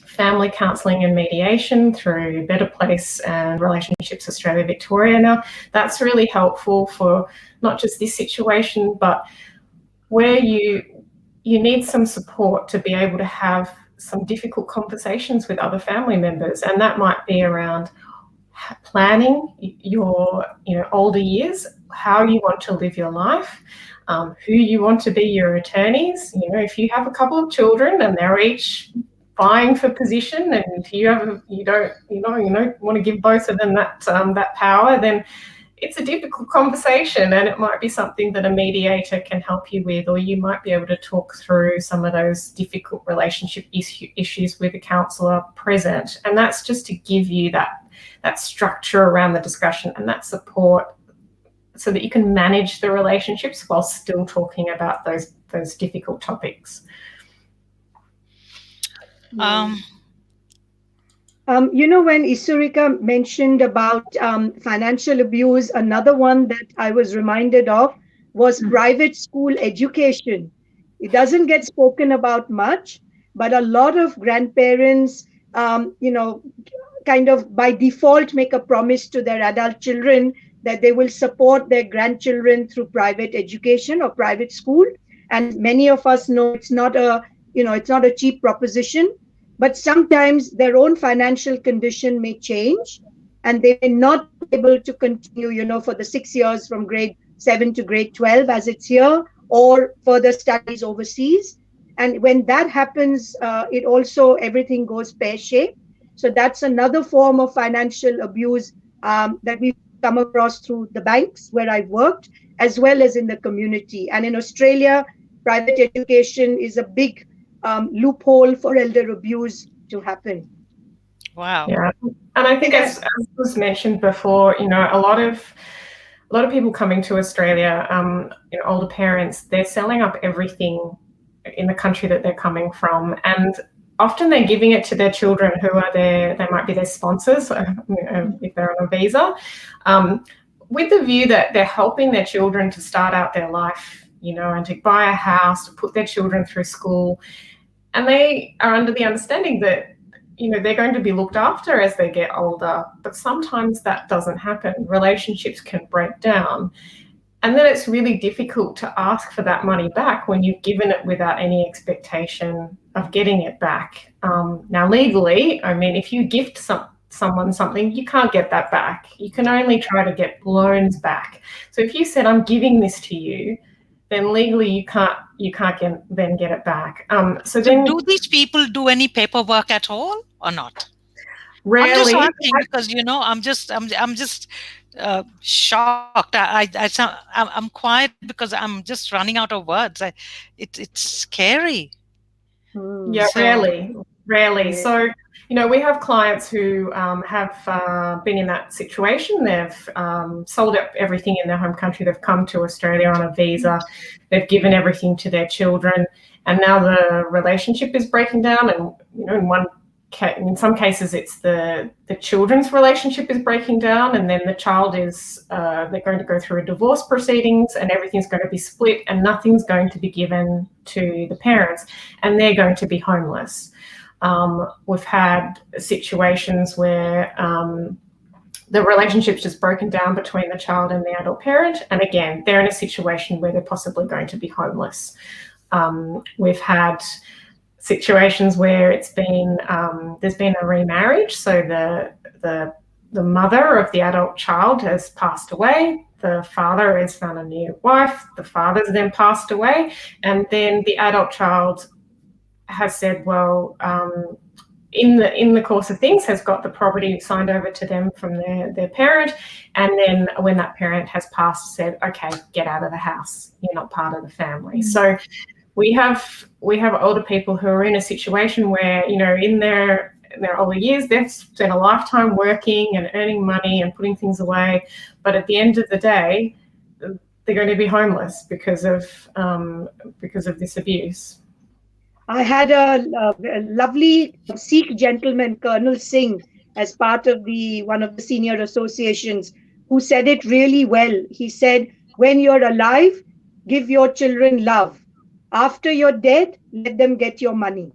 family counselling and mediation through Better Place and Relationships Australia Victoria. Now, that's really helpful for not just this situation, but where you need some support to be able to have some difficult conversations with other family members, and that might be around planning your older years, how you want to live your life, who you want to be your attorneys. If you have a couple of children and they're each vying for position, and you don't want to give both of them that power, then it's a difficult conversation, and it might be something that a mediator can help you with, or you might be able to talk through some of those difficult relationship issues with a counsellor present. And that's just to give you that structure around the discussion and that support, so that you can manage the relationships while still talking about those difficult topics. When Isurika mentioned about financial abuse, another one that I was reminded of was private school education. It doesn't get spoken about much, but a lot of grandparents, kind of by default make a promise to their adult children that they will support their grandchildren through private education or private school. And many of us know it's not a cheap proposition. But sometimes their own financial condition may change, and they may not be able to continue, for the 6 years from grade 7 to grade 12 as it's here, or further studies overseas. And when that happens, it also, everything goes pear-shaped. So that's another form of financial abuse that we've come across through the banks where I've worked, as well as in the community. And in Australia, private education is a big loophole for elder abuse to happen. Wow. Yeah, and I think as was mentioned before, a lot of people coming to Australia, older parents, they're selling up everything in the country that they're coming from, and often they're giving it to their children, who are they might be their sponsors, if they're on a visa, with the view that they're helping their children to start out their life, and to buy a house, to put their children through school. And they are under the understanding that, they're going to be looked after as they get older. But sometimes that doesn't happen. Relationships can break down. And then it's really difficult to ask for that money back when you've given it without any expectation of getting it back. Now, legally, if you gift someone something, you can't get that back. You can only try to get loans back. So if you said, I'm giving this to you, then legally you can't get it back. So then, do these people do any paperwork at all or not? I'm just Rarely. asking because I'm just shocked. I'm quiet because I'm just running out of words. It's scary. Hmm. Yeah, So rarely. Yeah. So, we have clients who have been in that situation. They've sold up everything in their home country. They've come to Australia on a visa. They've given everything to their children, and now the relationship is breaking down. And in some cases, it's the children's relationship is breaking down, and then the child is they're going to go through a divorce proceedings, and everything's going to be split, and nothing's going to be given to the parents, and they're going to be homeless. We've had situations where the relationship's just broken down between the child and the adult parent, and again, they're in a situation where they're possibly going to be homeless. We've had situations where it's been there's been a remarriage, so the mother of the adult child has passed away. The father has found a new wife. The father's then passed away, and then the adult child has said, well, in the course of things, has got the property signed over to them from their parent, and then when that parent has passed, said, okay, get out of the house. You're not part of the family. So we have older people who are in a situation where, in their older years, they've spent a lifetime working and earning money and putting things away, but at the end of the day, they're going to be homeless because of this abuse. I had a lovely Sikh gentleman, Colonel Singh, as part of one of the senior associations, who said it really well. He said, when you're alive, give your children love. After you're dead, let them get your money.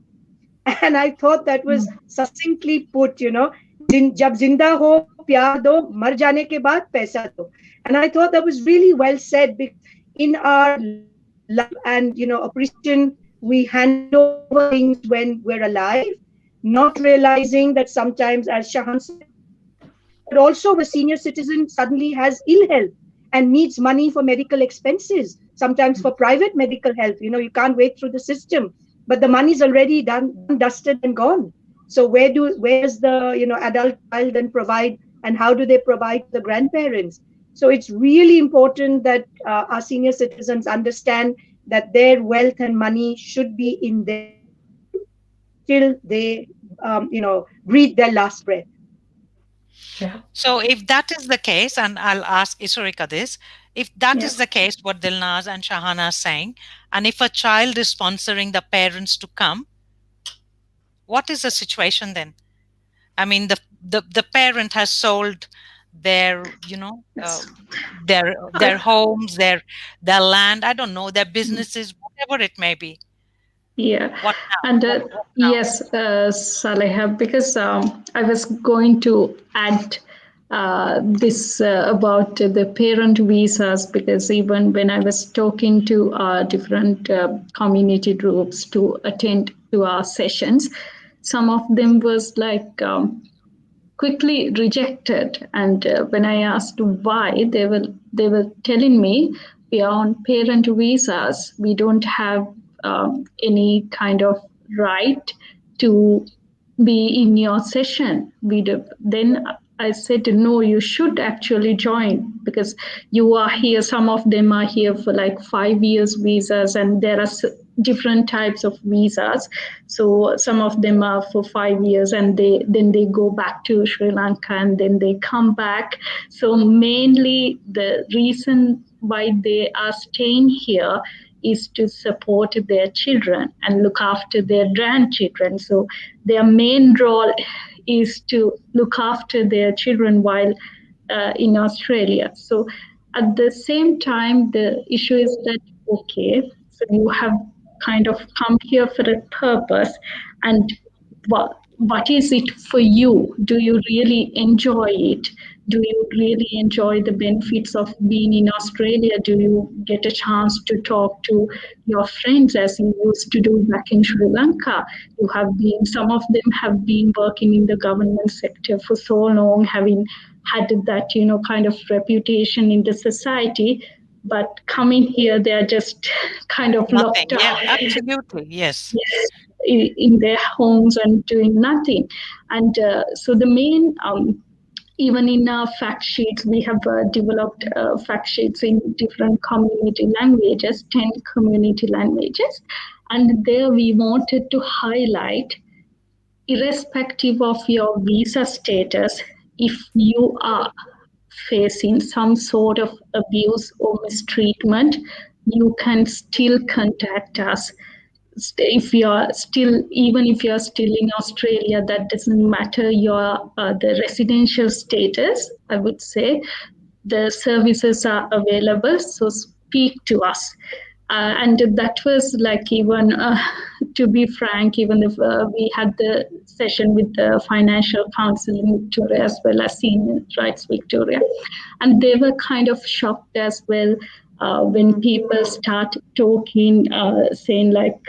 And I thought that was succinctly put, jab zinda ho, pyar do, mar jane ke baad paisa do. And I thought that was really well said, because in our love and, appreciation, we hand over things when we're alive, not realizing that sometimes, as Shahaan said, but also a senior citizen suddenly has ill health and needs money for medical expenses, sometimes for private medical health. You can't wait through the system, but the money's already done, dusted, and gone. So where's the adult child then provide, and how do they provide for the grandparents? So it's really important that our senior citizens understand that their wealth and money should be in their name till they breathe their last breath. Yeah. So if that is the case, and I'll ask Isurika this, if that is the case, what Dilnaz and Shahana are saying, and if a child is sponsoring the parents to come, what is the situation then? I mean, the parent has sold their, their homes, their land, I don't know, their businesses, whatever it may be. Yeah, What now? and What now? yes, Saliha, because I was going to add this about the parent visas, because even when I was talking to different community groups to attend to our sessions, some of them was like quickly rejected, and when I asked why, they were telling me, we are on parent visas, we don't have any kind of right to be in your session. Then I said, no, you should actually join, because you are here. Some of them are here for like 5 years visas, and there are different types of visas. So some of them are for 5 years, and then they go back to Sri Lanka, and then they come back. So mainly the reason why they are staying here is to support their children and look after their grandchildren. So their main role is to look after their children while in Australia. So at the same time, the issue is that, okay, so you have kind of come here for a purpose, and what is it for you? Do you really enjoy it? Do you really enjoy the benefits of being in Australia? Do you get a chance to talk to your friends as you used to do back in Sri Lanka? Some of them have been working in the government sector for so long, having had that, kind of reputation in the society. but coming here, they are just kind of Nothing. locked Yeah, up. absolutely. Yes. Yes, in their homes and doing nothing. And so the main, even in our fact sheets, we have developed fact sheets in different community languages, 10 community languages. And there we wanted to highlight, irrespective of your visa status, if you are facing some sort of abuse or mistreatment, you can still contact us. If you're still, even if you're still in Australia, that doesn't matter your the residential status, I would say. The services are available, so speak to us. And that was like, even to be frank, even if we had the session with the Financial Council in Victoria as well as Senior Rights Victoria, and they were kind of shocked as well when people start talking, saying like,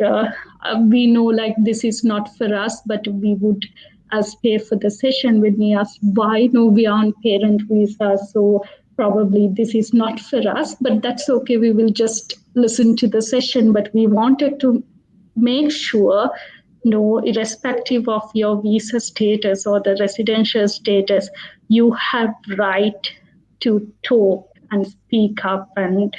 we know like this is not for us, but we would as pay for the session. When we asked why, no, we are on parent visa, so probably this is not for us, but that's okay. We will just listen to the session. But we wanted to make sure, no, irrespective of your visa status or the residential status, you have right to talk and speak up and,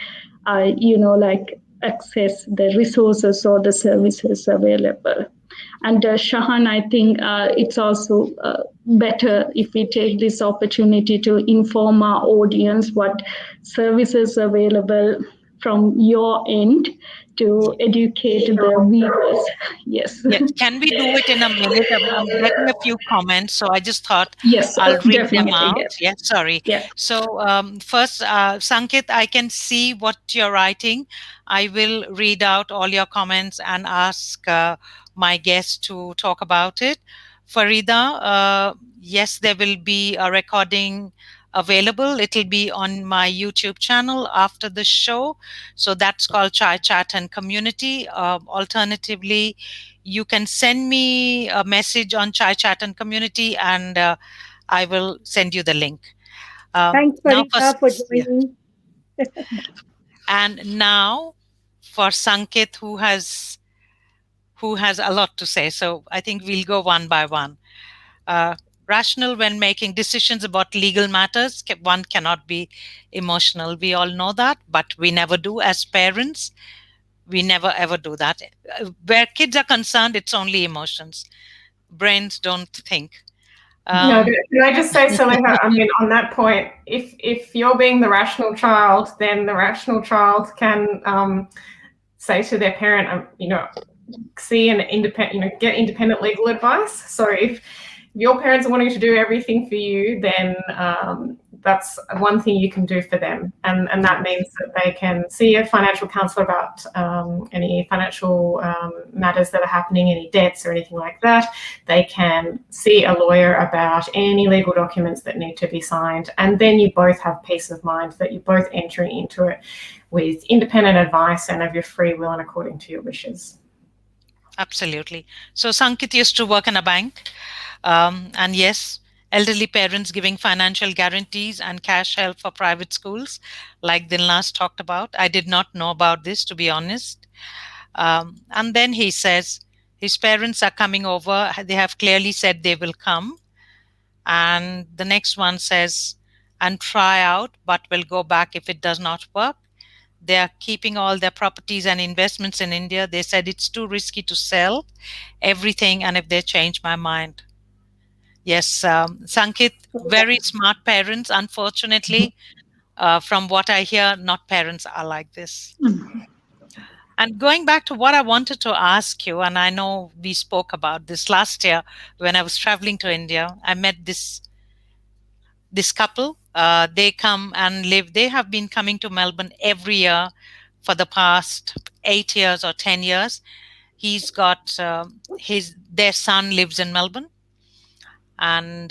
like access the resources or the services available. And Shahan, I think it's also better if we take this opportunity to inform our audience what services available from your end to educate the viewers. Yes. Yes. Can we do it in a minute? I'm getting a few comments, so I just thought Yes, I'll read them definitely. out. Yes. Yes, sorry. Yes. So, first, Sankit, I can see what you're writing. I will read out all your comments and ask my guest to talk about it. Farida, yes, there will be a recording available. It'll be on my YouTube channel after the show. So that's called Chai Chat and Community. Alternatively, you can send me a message on Chai Chat and Community, and I will send you the link. Thanks, Now, Farida, for yeah, joining. and now for Sankit, who has a lot to say. So I think we'll go one by one. Uh, Rational when making decisions about legal matters. One cannot be emotional. We all know that, but we never do as parents. We never ever do that. Where kids are concerned, it's only emotions. Brains don't think. No, Um, can I just say, Saliha, I mean, on that point, if you're being the rational child, then the rational child can say to their parent, see an independent, get independent legal advice. So if your parents are wanting to do everything for you, then that's one thing you can do for them. And that means that they can see a financial counsellor about any financial matters that are happening, any debts or anything like that. They can see a lawyer about any legal documents that need to be signed. And then you both have peace of mind that you're both entering into it with independent advice and of your free will and according to your wishes. Absolutely. So Sankit used to work in a bank. And yes, elderly parents giving financial guarantees and cash help for private schools, like Dilnaz talked about. I did not know about this, to be honest. And then he says his parents are coming over. They have clearly said they will come. And the next one says, and try out, but will go back if it does not work. They are keeping all their properties and investments in India. They said it's too risky to sell everything, and if they change my mind. Yes, Sankit, very smart parents. Unfortunately, from what I hear, not parents are like this. And going back to what I wanted to ask you, and I know we spoke about this last year when I was traveling to India, I met this couple. They come and live. They have been coming to Melbourne every year for the past 8 years or 10 years. He's got their son lives in Melbourne, and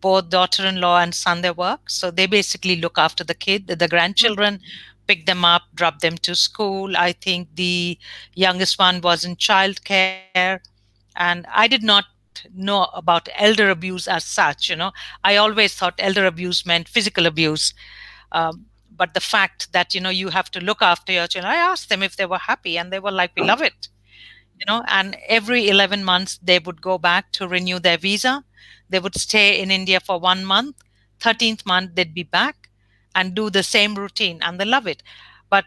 both daughter-in-law and son they work. So they basically look after the grandchildren, pick them up, drop them to school. I think the youngest one was in childcare, and I did not know about elder abuse as such. I always thought elder abuse meant physical abuse. Um, but the fact that, you have to look after your children. I asked them if they were happy, and they were like, we love it. And every 11 months they would go back to renew their visa. They would stay in India for 1 month. 13th month they'd be back and do the same routine, and they love it. But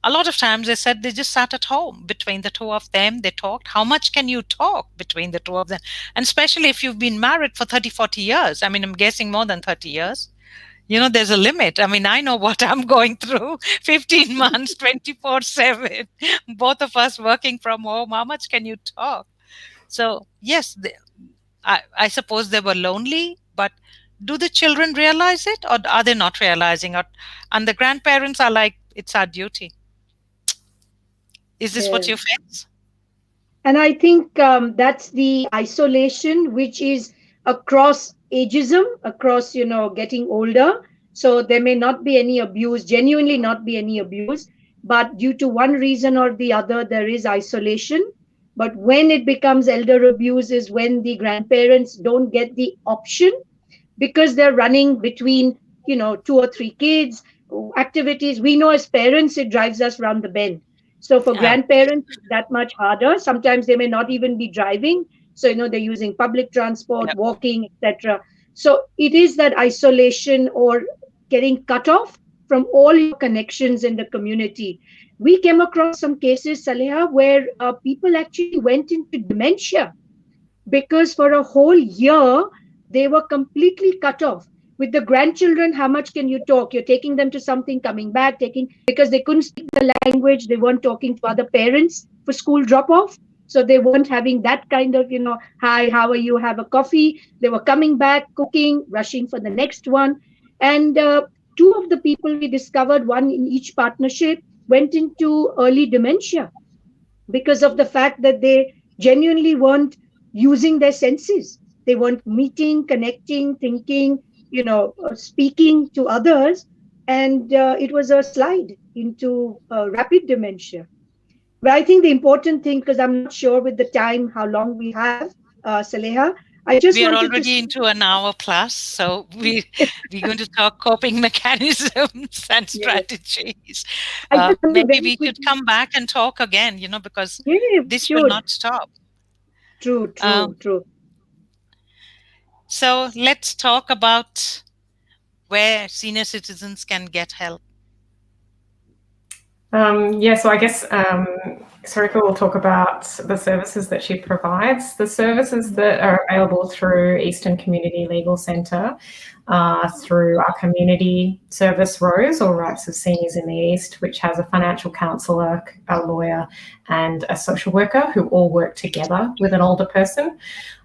a lot of times they said they just sat at home between the two of them. They talked. How much can you talk between the two of them? And especially if you've been married for 30, 40 years. I mean, I'm guessing more than 30 years. There's a limit. I mean, I know what I'm going through. 15 months, 24/7, both of us working from home. How much can you talk? So, yes, I suppose they were lonely, but do the children realize it, or are they not realizing it? And the grandparents are like, it's our duty. Is this what you face? And I think that's the isolation, which is across ageism, across, getting older. So there may not be any abuse, genuinely not be any abuse, but due to one reason or the other, there is isolation. But when it becomes elder abuse is when the grandparents don't get the option, because they're running between, 2 or 3 kids, activities. We know as parents, it drives us round the bend. So for grandparents, it's that much harder. Sometimes they may not even be driving. So, they're using public transport, walking, etc. So it is that isolation or getting cut off from all your connections in the community. We came across some cases, Saliha, where people actually went into dementia because for a whole year, they were completely cut off. With the grandchildren, how much can you talk? You're taking them to something, coming back, because they couldn't speak the language. They weren't talking to other parents for school drop off. So they weren't having that kind of, hi, how are you? Have a coffee. They were coming back, cooking, rushing for the next one. And 2 of the people we discovered, one in each partnership, went into early dementia because of the fact that they genuinely weren't using their senses. They weren't meeting, connecting, thinking, speaking to others. And it was a slide into rapid dementia. But I think the important thing, because I'm not sure with the time how long we have, Saliha, we're already into an hour plus, so we're going to talk coping mechanisms and strategies. Maybe we could come back and talk again, because this will not stop. True. So let's talk about where senior citizens can get help. So I guess Isurika will talk about the services that she provides. The services that are available through Eastern Community Legal Centre, through our community service ROSE, or Rights of Seniors in the East, which has a financial counsellor, a lawyer and a social worker who all work together with an older person.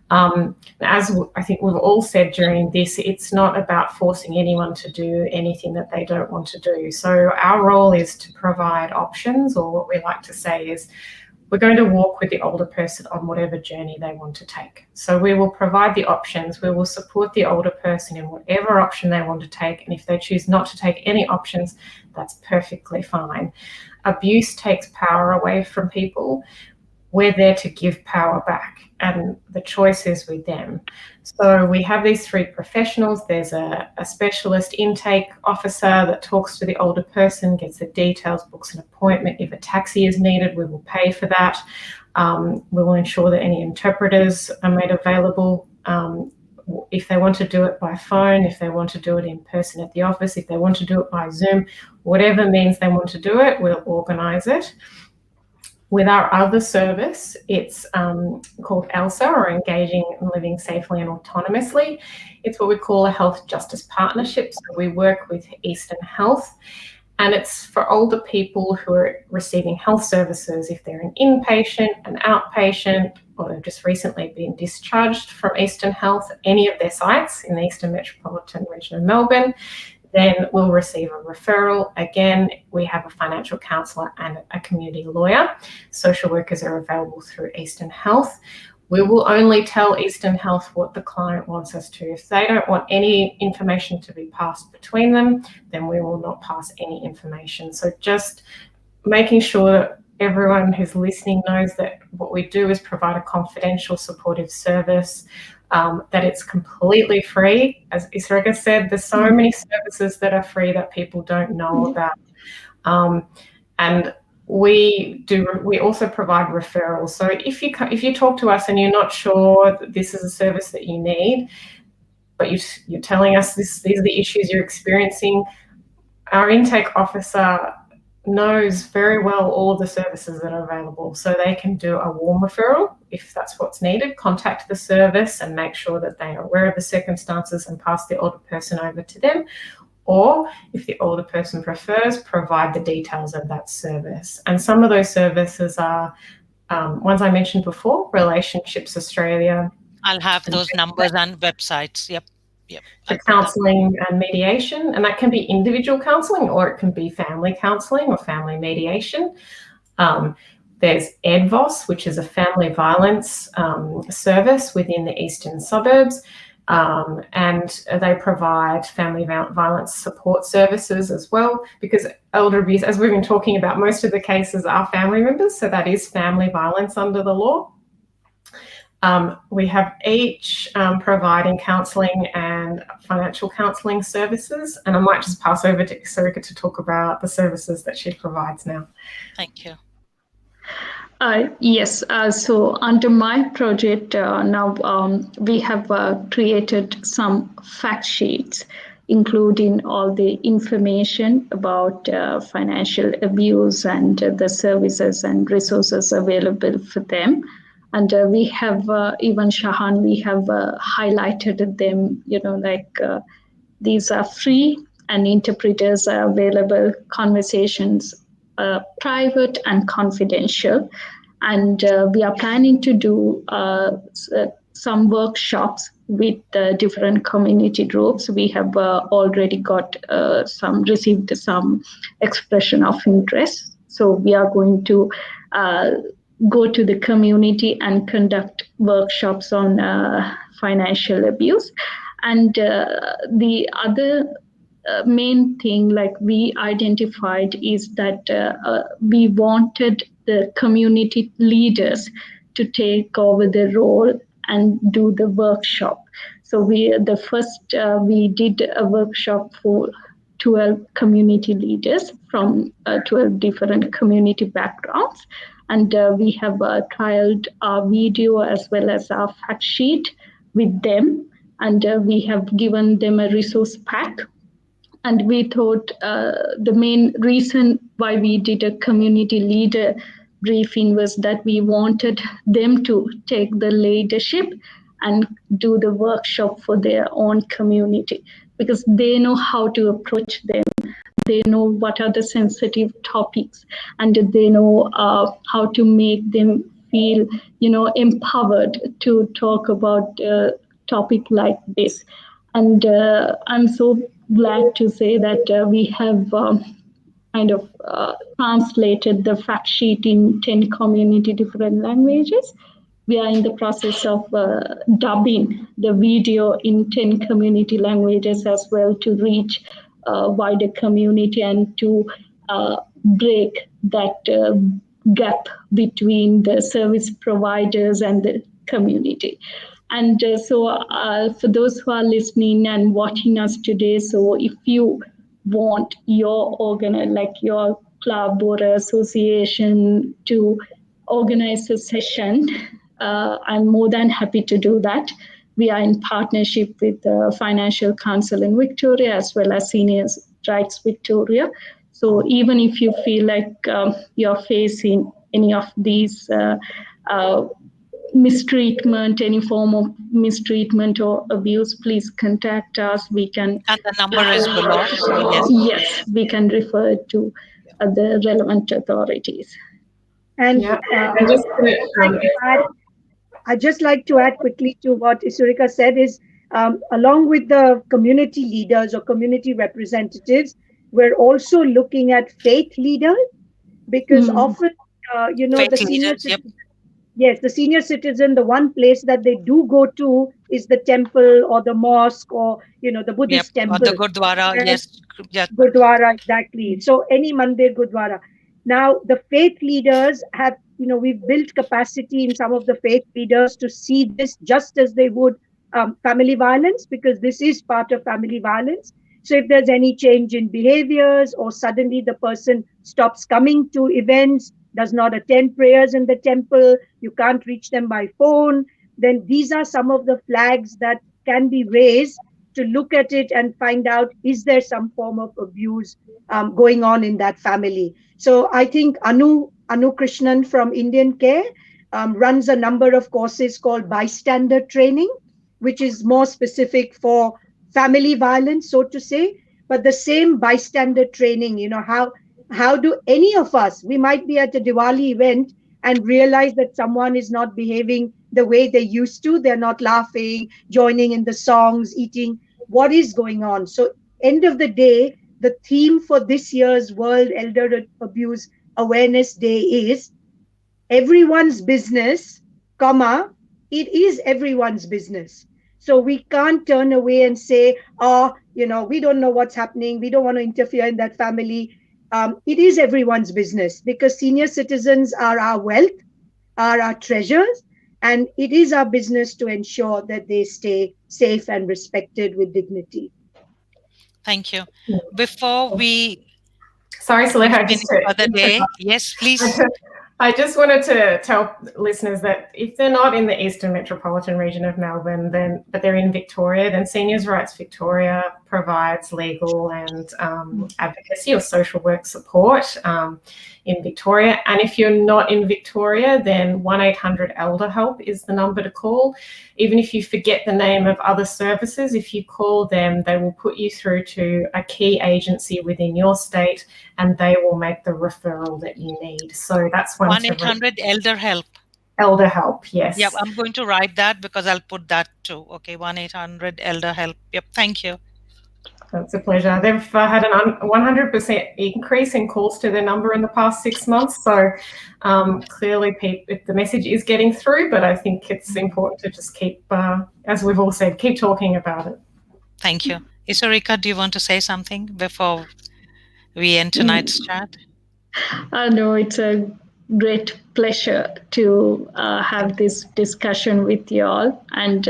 As I think we've all said during this, it's not about forcing anyone to do anything that they don't want to do. So our role is to provide options, or what we like to say is we're going to walk with the older person on whatever journey they want to take. So we will provide the options. We will support the older person in whatever option they want to take. And if they choose not to take any options, that's perfectly fine. Abuse takes power away from people. We're there to give power back, and the choice is with them. So we have these 3 professionals. There's a specialist intake officer that talks to the older person, gets the details, books an appointment. If a taxi is needed, we will pay for that. We will ensure that any interpreters are made available. If they want to do it by phone, if they want to do it in person at the office, if they want to do it by Zoom, whatever means they want to do it, we'll organise it. With our other service, it's called ELSA, or Engaging and Living Safely and Autonomously. It's what we call a health justice partnership. So we work with Eastern Health, and it's for older people who are receiving health services. If they're an inpatient, an outpatient, or they've just recently been discharged from Eastern Health, any of their sites in the Eastern Metropolitan Region of Melbourne, then we'll receive a referral. Again, we have a financial counsellor and a community lawyer. Social workers are available through Eastern Health. We will only tell Eastern Health what the client wants us to. If they don't want any information to be passed between them, then we will not pass any information. So just making sure that everyone who's listening knows that what we do is provide a confidential, supportive service. that it's completely free. As Isurika said, there's so many services that are free that people don't know about. And we also provide referrals. So if you talk to us and you're not sure that this is a service that you need, but you're telling us these are the issues you're experiencing, our intake officer knows very well all of the services that are available, so they can do a warm referral if that's what's needed, contact the service and make sure that they are aware of the circumstances and pass the older person over to them, or if the older person prefers, provide the details of that service. And some of those services are ones I mentioned before, Relationships Australia. I'll have those numbers and websites. Yep. For counselling and mediation, and that can be individual counselling or it can be family counselling or family mediation. There's EDVOS, which is a family violence service within the eastern suburbs, and they provide family violence support services as well, because elder abuse, as we've been talking about, most of the cases are family members, so that is family violence under the law. We have each providing counselling and financial counselling services, and I might just pass over to Isurika to talk about the services that she provides now. Thank you. Yes, so under my project now we have created some fact sheets, including all the information about financial abuse and the services and resources available for them. And we have, even Shahaan, we have highlighted them, these are free and interpreters are available, conversations private and confidential. And we are planning to do some workshops with different community groups. We have already got received some expression of interest. So we are going to go to the community and conduct workshops on financial abuse. And the other main thing we identified is that we wanted the community leaders to take over the role and do the workshop. So we did a workshop for 12 community leaders from 12 different community backgrounds. And we have trialed our video as well as our fact sheet with them. And we have given them a resource pack. And we thought the main reason why we did a community leader briefing was that we wanted them to take the leadership and do the workshop for their own community, because they know how to approach them. They know what are the sensitive topics, and they know how to make them feel, empowered to talk about a topic like this. And I'm so glad to say that we have translated the fact sheet in 10 community different languages. We are in the process of dubbing the video in 10 community languages as well to reach wider community and to break that gap between the service providers and the community. And so for those who are listening and watching us today, so if you want your your club or association to organize a session, I'm more than happy to do that. We are in partnership with Financial Council in Victoria as well as Seniors Rights Victoria. So even if you feel like you're facing any of these mistreatment, any form of mistreatment or abuse, please contact us. We can. And the number is below. So yes, we can refer to the relevant authorities. And I'd just like to add quickly to what Isurika said is, along with the community leaders or community representatives, we're also looking at faith leaders, because often, the senior citizen, yes, the senior citizen, the one place that they do go to is the temple or the mosque or, the Buddhist temple. Or the Gurdwara, yes. Gurdwara, exactly. So any mandir, Gurdwara. Now, the faith leaders have, we've built capacity in some of the faith leaders to see this just as they would family violence, because this is part of family violence. So if there's any change in behaviors, or suddenly the person stops coming to events, does not attend prayers in the temple, you can't reach them by phone, then these are some of the flags that can be raised to look at it and find out, is there some form of abuse going on in that family. So I think Anu Krishnan from Indian Care runs a number of courses called bystander training, which is more specific for family violence, so to say. But the same bystander training, how do any of us, we might be at a Diwali event and realize that someone is not behaving the way they used to, they're not laughing, joining in the songs, eating, what is going on? So end of the day, the theme for this year's World Elder Abuse Awareness Day is everyone's business, comma, it is everyone's business. So we can't turn away and say, oh, we don't know what's happening, we don't want to interfere in that family. It is everyone's business, because senior citizens are our wealth, are our treasures, and it is our business to ensure that they stay safe and respected with dignity. Thank you. Before we Sorry, Saliha, finish for the day, yes, please. I just wanted to tell listeners that if they're not in the Eastern Metropolitan region of Melbourne, but they're in Victoria, then Seniors Rights Victoria provides legal and advocacy or social work support in Victoria. And if you're not in Victoria, then 1-800-ELDER-HELP is the number to call. Even if you forget the name of other services, if you call them, they will put you through to a key agency within your state, and they will make the referral that you need. So that's 1-800-ELDER-HELP. Elder Help, yes. Yep, I'm going to write that because I'll put that too. Okay, 1-800-ELDER-HELP. Yep, thank you. That's a pleasure. They've had an 100% increase in calls to their number in the past 6 months. So clearly the message is getting through, but I think it's important to just keep, as we've all said, keep talking about it. Thank you. Isurika, do you want to say something before we end tonight's chat? No, it's a great pleasure to have this discussion with you all. And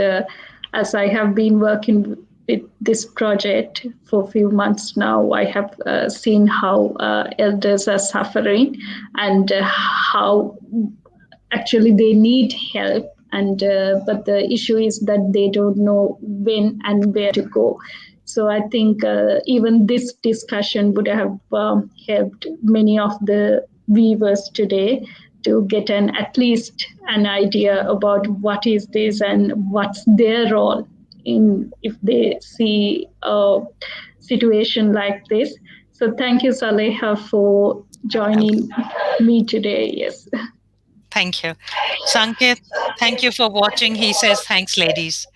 as I have been working with this project for a few months now, I have seen how elders are suffering and how actually they need help. And but the issue is that they don't know when and where to go. So I think even this discussion would have helped many of the viewers today to get at least an idea about what is this and what's their role in if they see a situation like this. So thank you, Saliha, for joining me today. Yes. Thank you. Sanket, thank you for watching. He says, thanks, ladies.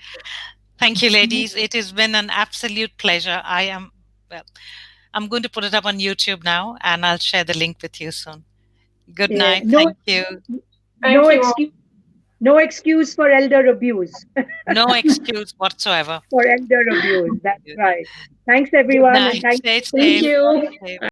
Thank you, ladies. It has been an absolute pleasure. I'm going to put it up on YouTube now, and I'll share the link with you soon. Good night. Thank you. No excuse for elder abuse. No excuse whatsoever. For elder abuse. That's right. Thanks, everyone. Good night. And Stay Thank you. safe.